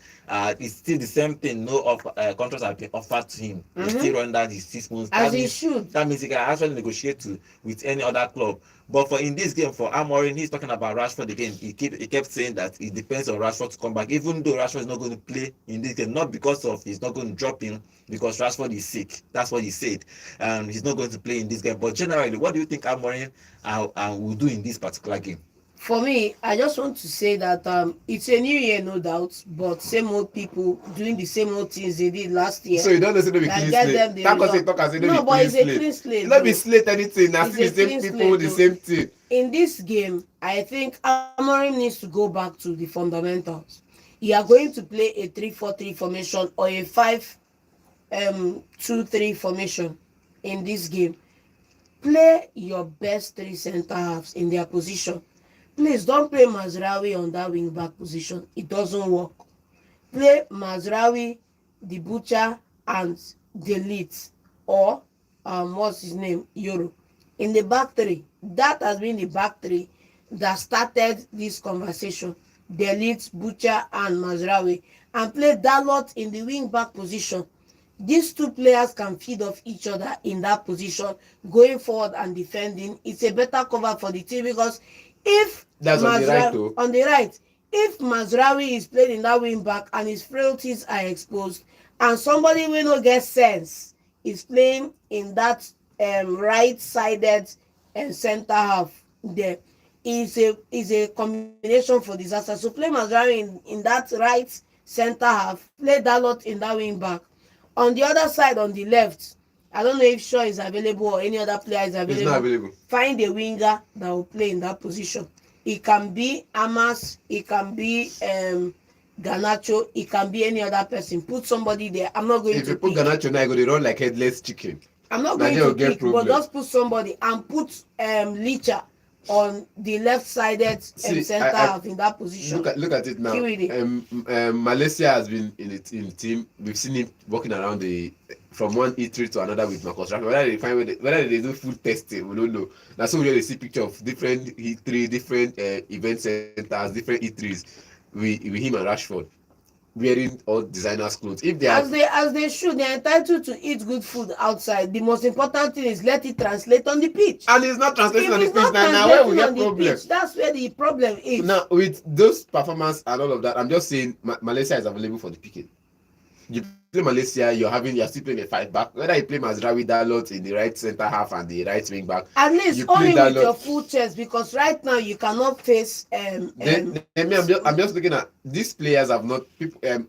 it's still the same thing. No contracts have been offered to him. He's still running that his 6 months. As he should. That means he can actually negotiate with any other club. But in this game, for Amorim, he's talking about Rashford again. He kept saying that it depends on Rashford to come back, even though Rashford is not going to play in this game, not because of he's not going to drop in, because Rashford is sick. That's what he said. He's not going to play in this game. But generally, what do you think Amorim will do in this particular game? For me, I just want to say that it's a new year, no doubt, but same old people doing the same old things they did last year. So you don't necessarily be clean slate. No, but it's a clean slate. You not be slate anything. Now still the same people, the same thing. In this game, I think Amorim needs to go back to the fundamentals. You are going to play a 3-4-3 formation or a 5-2-3 formation in this game. Play your best 3 center halves in their position. Please don't play Mazraoui on that wing back position. It doesn't work. Play Mazraoui, the Butcher, and Delete, or what's his name, Euro, in the back 3. That has been the back 3 that started this conversation. Delete, Butcher, and Mazraoui, and play Dalot in the wing back position. These 2 players can feed off each other in that position, going forward and defending. It's a better cover for the team, because if that's on the right, if Mazraoui is played in that wing back and his frailties are exposed, and somebody will not get sense is playing in that right-sided center half, there is a combination for disaster. So play Mazraoui in that right center half, play Dalot in that wing back. On the other side, on the left, I don't know if Shaw is available or any other player is available. He's not available. Find a winger that will play in that position. It can be Amas, it can be Garnacho, it can be any other person. Put somebody there. I'm not going to If you put Garnacho now, they run like headless chicken. I'm not going to pick, but just put somebody and put Licha on the left-sided center half in that position. Look at it now. Malaysia has been in the team. We've seen him walking around from one E3 to another with Marcus Rashford. Whether they do full testing, we don't know. That's why we see picture of different E3, different event centers, different E3s with him and Rashford wearing all designers clothes. If they as they should, they're entitled to eat good food outside. The most important thing is let it translate on the pitch. And it's not translating on the pitch. Now where we get problem? That's where the problem is. Now with those performance and all of that, I'm just saying Malaysia is available for the picking. You play Malaysia, you're still playing a 5-back. Whether you play Mazraoui, Dalot in the right center half and the right wing back, at least only with your full chest, because right now you cannot face. I'm just looking at these players have not.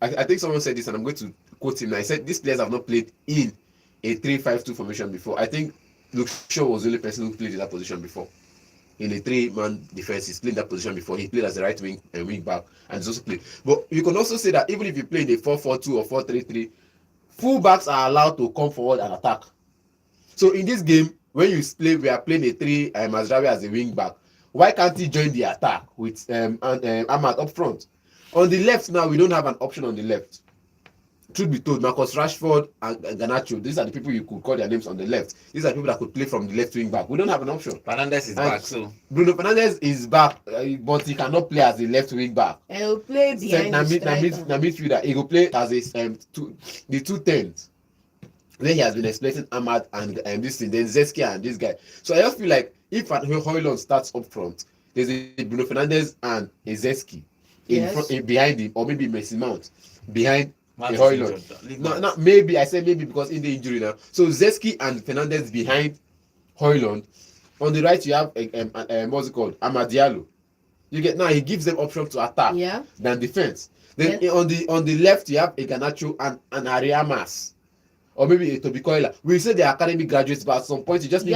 I think someone said this, and I'm going to quote him. I said these players have not played in a 3-5-2 formation before. I think Luke Shaw was the only person who played in that position before. In a 3-man defense, he's played that position before. He played as a right wing and wing back, and he's also played. But you can also say that even if you play in a 4-4-2 or 4-3-3, full-backs are allowed to come forward and attack. So in this game, when we are playing a 3 Mazraoui as a wing back, why can't he join the attack with Ahmad up front? On the left now, we don't have an option on the left. Truth be told, Marcus Rashford and Garnacho, these are the people you could call their names on the left. These are the people that could play from the left wing back. We don't have an option. Fernandes is back, so Bruno Fernandes is back, but he cannot play as a left wing back. And he'll play behind the striker. Midfielder. He will play as the 2-10s. Then he has been expecting Ahmad and this thing, then Zeski and this guy. So I just feel like if Højlund starts up front, there's a Bruno Fernandes and a Zeski behind him, or maybe Messi Mount behind. No, maybe I say maybe because in the injury now. So Zeski and Fernandes behind Højlund. On the right you have what's it called? Amad Diallo. You get now he gives them option to attack than defense. Then on the left you have a Garnacho and Ariamas. Or maybe a Toby Koila. We say they're academy graduates, but at some point you just need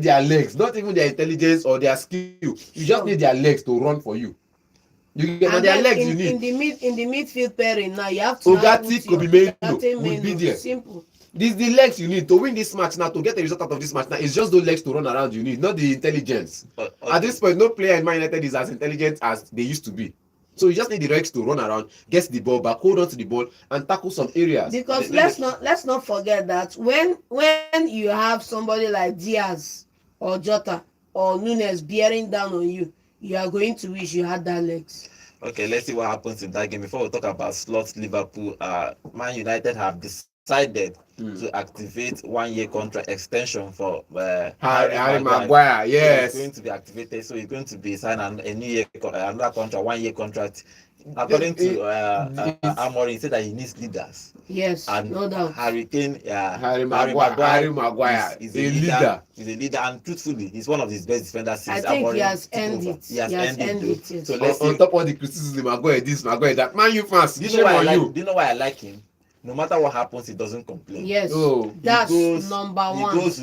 their legs, not even their intelligence or their skill. You just need their legs to run for you. You get their legs you need. In the midfield pairing now, you have to Ugati Kobe Meno will be there. Simple. This the legs you need to win this match now, to get the result out of this match now. It's just those legs to run around you need, not the intelligence. At this point, no player in Man United is as intelligent as they used to be. So you just need the Rex to run around, get the ball back, hold on to the ball, and tackle some areas. Because let's not forget that when you have somebody like Diaz or Jota or Nunes bearing down on you, you are going to wish you had that legs. Okay, let's see what happens in that game. Before we talk about slots, Liverpool, Man United have decided to activate 1 year contract extension for Harry Maguire, So yes. it's going to be activated. So he's going to be signing a new year, another contract, 1 year contract. According to Amorim, he said that he needs leaders. Yes, And no doubt. Harry Maguire is a leader. He's a leader, and truthfully, he's one of his best defenders since I think he Amorim has took ended over. it. He has ended it. Yes. So let's on see. top of the criticism, Maguire this, Maguire that. Man, you fans, Do you shame know why I on like? you. Do you know why I like him? No matter what happens, he doesn't complain. Yes, Oh, that's number He one. goes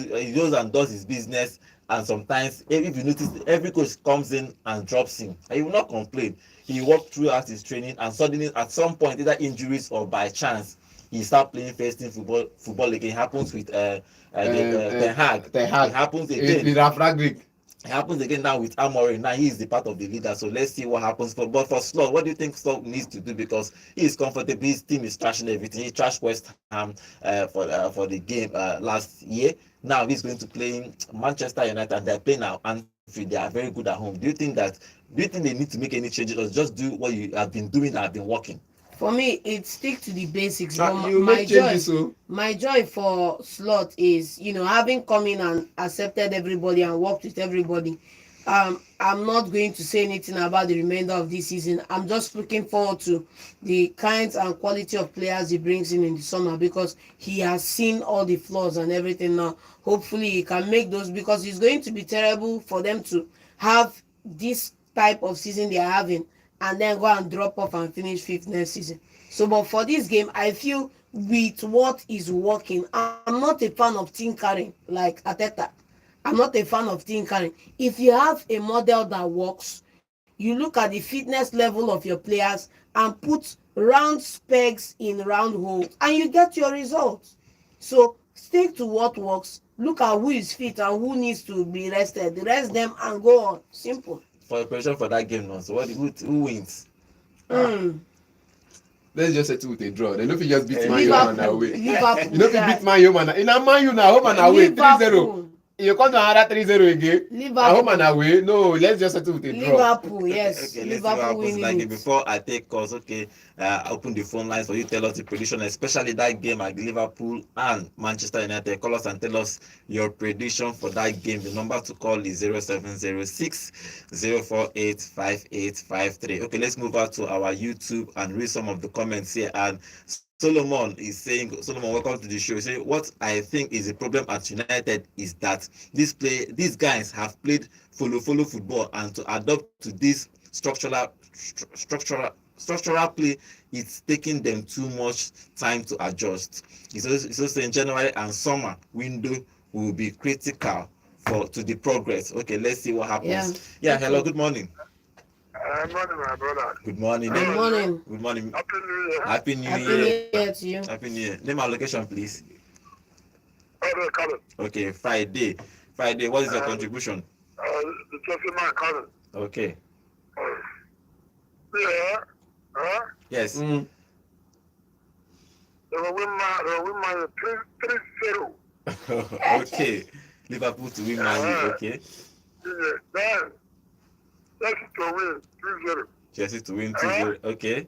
and does his business, and sometimes, if you notice, every coach comes in and drops him, and he will not complain. He worked throughout his training, and suddenly, at some point, either injuries or by chance, he start playing first team football again. It happens with Ten Hag. It happens again. It happens again now with Amorim. Now he is the part of the leader. So let's see what happens. But for Slot, what do you think Slot needs to do? Because he is comfortable. His team is trashing everything. He trashed West Ham for the game last year. Now he's going to play Manchester United, and they're playing now Anfield. They are very good at home. Do you think they need to make any changes, or just do what you have been doing and have been working? For me, it stick to the basics. You make changes, so my joy for Slot is, having come in and accepted everybody and worked with everybody. I'm not going to say anything about the remainder of this season. I'm just looking forward to the kinds and quality of players he brings in the summer, because he has seen all the flaws and everything now. Hopefully he can make those, because it's going to be terrible for them to have this type of season they are having and then go and drop off and finish fifth next season. So, but for this game, I feel with what is working, I'm not a fan of tinkering like Ateta. I'm not a fan of tinkering. If you have a model that works, you look at the fitness level of your players and put round specs in round holes, and you get your results. So stick to what works. Look at who is fit and who needs to be rested. Rest them and go on. Simple. For a prediction for that game now, so who wins? Let's just settle with a draw. They don't just beat Man Liverpool. home and away. Liverpool. You know if you beat Man home and in a Man U now home and away 3-0. You come to another 3-0 again. Liverpool. Home and away. No, let's just settle with a draw. Liverpool, yes. Okay, let's see what Liverpool happens in that winning game. it. Before I take calls, okay, open the phone lines for you. Tell us the prediction, especially that game at Liverpool and Manchester United. Call us and tell us your prediction for that game. The number to call is 0706 048 5853. Okay, let's move out to our YouTube and read some of the comments here. And Solomon is saying, Solomon, welcome to the show. He say, what I think is the problem at United is that these guys have played follow football, and to adopt to this structural play, it's taking them too much time to adjust. He's also saying January and summer window will be critical to the progress. Okay, let's see what happens. Yeah, hello, good morning. Morning, my brother. Good morning. Good morning. Good morning. Happy New Year. Happy New Happy Year. New Year to you. Happy New Year. Name and location, please. Colin. Okay, Friday. What is your contribution? The Chelsea man, Colin. Okay. Yeah. Yes. They will win my 3-0. Okay. Liverpool to win Man U. Okay. Yeah. Then, Chelsea to win 3-0. Chelsea to win 2-0. Okay.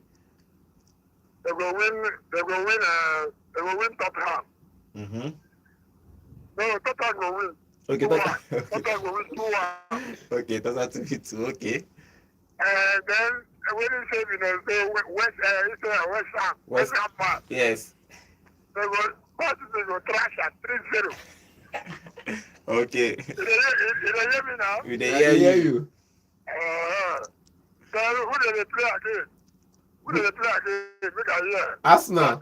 They will win Tottenham. Mm-hmm. No, Tottenham will win. Okay, Tottenham will win 2-1. okay, Tottenham to win 2. Okay. And then, when you say, West Ham part, Yes. they will trash at 3-0. Okay. You hear me now? We I dey hear you. you. So who did they play again? Make I hear. Arsenal.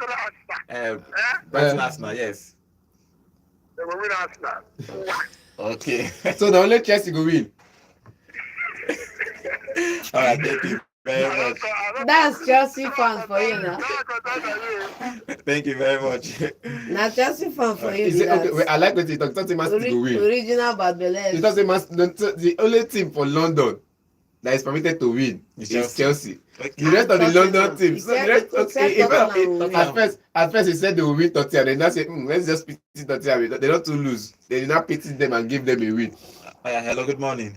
Brighton Arsenal, yes. They will win Arsenal. Okay. So the only Chelsea go win. All right, thank you very much. That's Chelsea fans for you now. Thank you very much. Now Chelsea fan for you. Is it, okay, wait, I like what you talk. Tottenham Man City go win. Original bad It doesn't matter. The only team for London that is permitted to win It's is Chelsea. Okay. The rest of the London Tottenham. teams. So the He rest, said okay, Tottenham will win. at first he said they will win Tottenham. Then I said, let's just pity Tottenham. They don't to lose. They did not pity them and give them a win. Hello, good morning.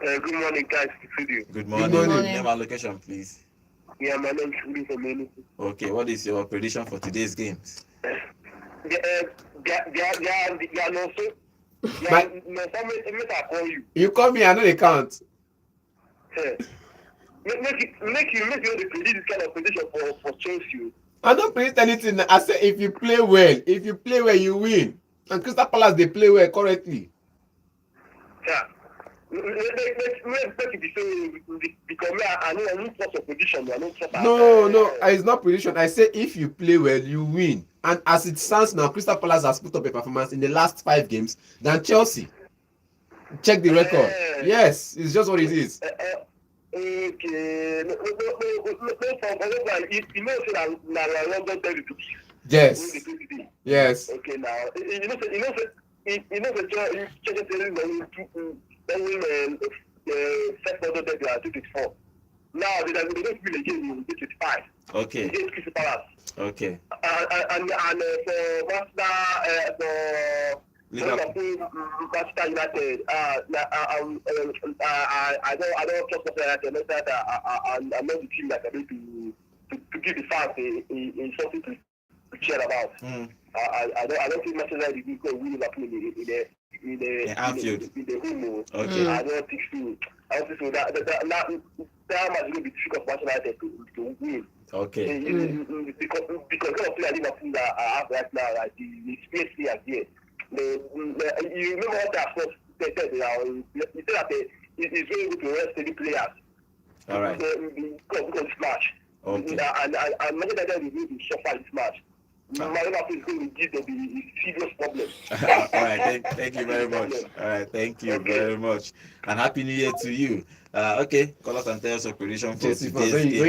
Good morning, guys. Studio. Good morning. morning. Name and location, please. Yeah, my name is Uli from Enugu. Okay, what is your prediction for today's games? They are not so. Make I call you. You call me, I know they count. Make you the predict this kind of position for Chelsea. I don't predict anything. I said if you play well, you win. And Crystal Palace they play well currently. Yeah. Make it be so because I know I'm not for position. No, it's not prediction. I say if you play well, you win. And as it stands now, Crystal Palace has put up a performance in the last 5 games than Chelsea. Check the record. Yes, it's just what it is. Okay. No, you know that London territory. Yes. Yes. Okay, now you know the first order that they are 264. Now they don't win again in 55. Okay. Against Crystal Palace. Okay. And for Manchester, for Liverpool. Manchester United, I don't trust Manchester United. I'm not the team that are going to give the fans a something to cheer about. I don't think Manchester United will win Liverpool in the home. Okay. I don't think so. I don't think so. That match will be difficult for Manchester United to win. Okay. Because of the Liverpool that I have right now, like the space players there. You remember what I first said now? You said that it's very good to rest the players. All right. Because of this match. Okay. And Manchester United is going to suffer this match. Liverpool is going to give them a serious problem. All right. Thank you very much. All right. Thank you very much. And Happy New Year to you. Okay. Call us and tell us your prediction for today's game.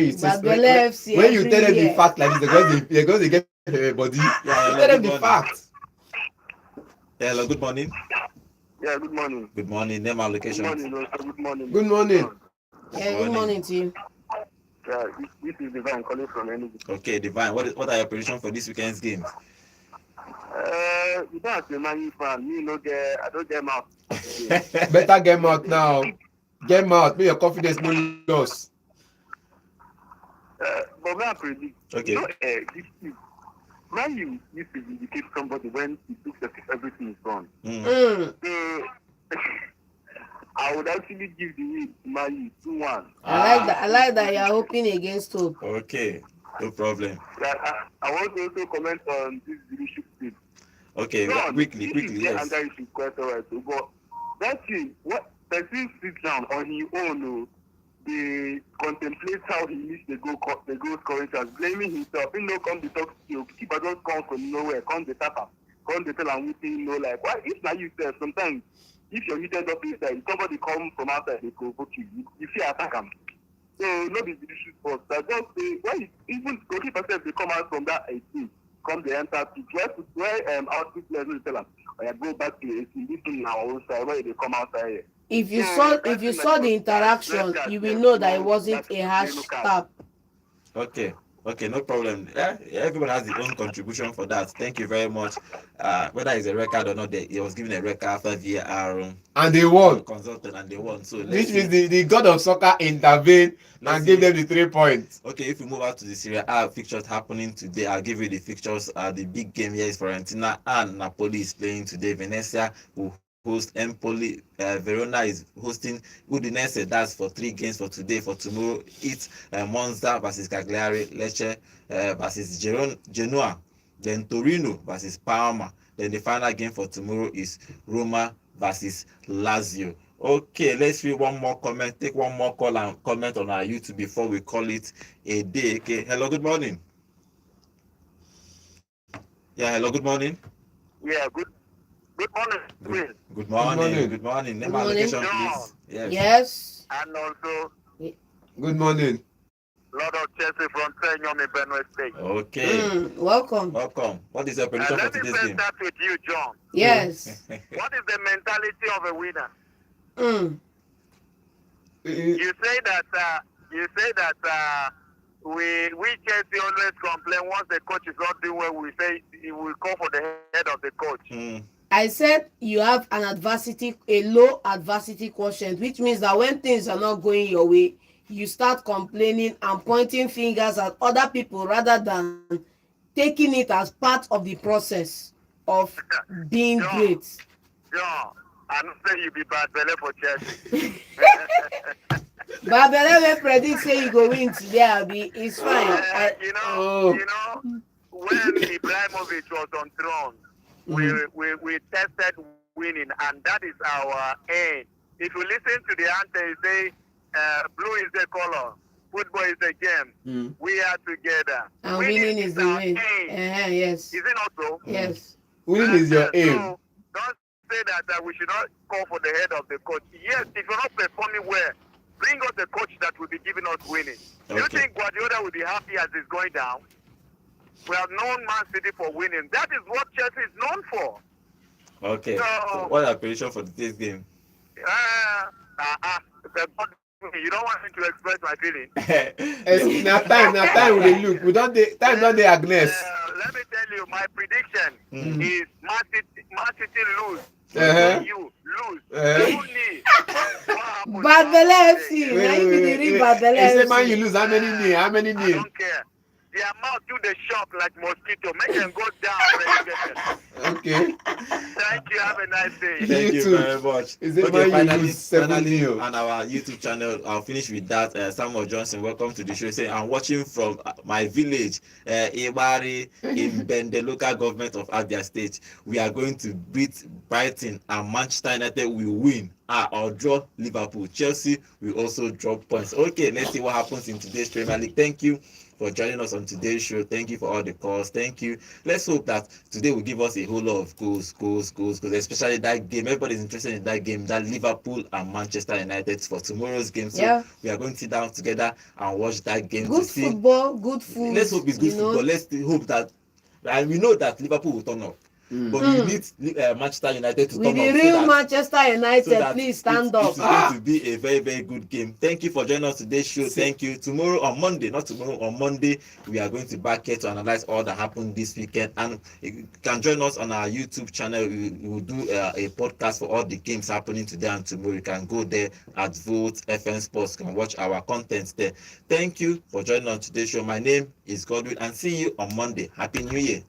When you tell them the fact like this, they're going to get everybody. Tell them the fact. Hello, good morning. Yeah, good morning. Good morning. Name and location. Good morning. Good morning. Yeah, good morning to you. Yeah, this is Divine calling from Enugu. Okay, Divine. What are your predictions for this weekend's games? You don't have to Man U fan. I don't get out. Better get him out now. Get him out. Make your confidence no loss. But I predict. Okay. This team, Man U used to indicate somebody when he looks as if everything is gone. I would actually give the win to Man U 2-1. I like that you're hoping against hope. Okay, no problem. I want to also comment on this leadership team. Okay, quickly, yes. And that is quite alright. But that thing, what person sits down on his own, they contemplate how he missed the goal scoring chance, blaming himself. He come to talk to you, keeper just come from nowhere, come the tap, come the tell and we like why if now you say sometimes if you're heated up inside, somebody come from outside, they provoke you. You see attack them. So not the leadership force. I just say why even goalkeeper they come out from that 18, come the enter pitch. Where outfit players will tell them, I go back to 18, this thing now outside where they come outside here. If you saw the interaction, you will know that it wasn't a harsh tap. Okay, no problem. Yeah, everyone has their own contribution for that. Thank you very much. Whether it's a record or not, it was given a record after VAR and they won. Consultant and they won. So which means the god of soccer intervened and gave them the 3 points. Okay, if we move out to the Serie A fixtures happening today, I'll give you the fixtures. The big game here is Fiorentina and Napoli is playing today. Venezia will host Empoli. Verona is hosting Udinese. That's for 3 games for today. For tomorrow, it's Monza versus Cagliari, Lecce versus Genoa, then Torino versus Parma. Then the final game for tomorrow is Roma versus Lazio. Okay, let's read one more comment. Take one more call and comment on our YouTube before we call it a day. Okay, hello, good morning. Yeah, hello, good morning. Yeah, good morning. Good morning. Good morning. Name and location, please. Yes. And also, good morning. Lord of Chelsea from Senyomi, Benue State. Okay. Welcome. What is your prediction for today's game? Let me start with you, John. Yes. What is the mentality of a winner? You say that we Chelsea always complain once the coach is not doing well. We say we will call for the head of the coach. I said you have a low adversity quotient, which means that when things are not going your way, you start complaining and pointing fingers at other people rather than taking it as part of the process of being John, great. John, I don't say you be bad belly for Chelsea. Babele wey predict say you go win today, Abi, it's fine. Oh. When Ibrahimovic was on throne, we tested winning, and that is our aim. If you listen to the answer, you say blue is the color, football is the game. We are together. And winning is the way. Yes. Is it not so? Yes. Winning is your aim. So don't say that we should not call for the head of the coach. Yes, if you're not performing well, bring us a coach that will be giving us winning. Do you think Guardiola will be happy as it's going down? We have known Man City for winning. That is what Chelsea is known for. Okay. So what are prediction for today's game? You don't want me to express my feeling. Now time we look. We don't time not the Agnes. Let me tell you, my prediction is Man City lose. You lose. Babele FC. Now you be the real Babele FC. Say man you lose. How many name? I don't care. Their mouth do the shop like mosquito. Make them go down. Okay. Thank you. Have a nice day. Thank you very much. Is it finally on our YouTube channel, I'll finish with that. Samuel Johnson, welcome to the show. Say I'm watching from my village, Ibari, in Bende, local government of Abia State. We are going to beat Brighton, and Manchester United will win. Or draw Liverpool. Chelsea will also drop points. Okay, let's see what happens in today's Premier League. Thank you for joining us on today's show. Thank you for all the calls. Thank you. Let's hope that today will give us a whole lot of goals, especially that game. Everybody's interested in that game, that Liverpool and Manchester United for tomorrow's game. So we are going to sit down together and watch that game. Good football, good food. Let's hope it's good football. Let's hope that, and we know that Liverpool will turn up. But we need Manchester United to turn up. With the real Manchester United, please stand up. It's going to be a very, very good game. Thank you for joining us today's show. Thank you. Tomorrow on Monday, we are going to back here to analyze all that happened this weekend. And you can join us on our YouTube channel. We will do a podcast for all the games happening today and tomorrow. You can go there at Vote FN Sports. You can watch our content there. Thank you for joining us on today's show. My name is Godwin, and see you on Monday. Happy New Year.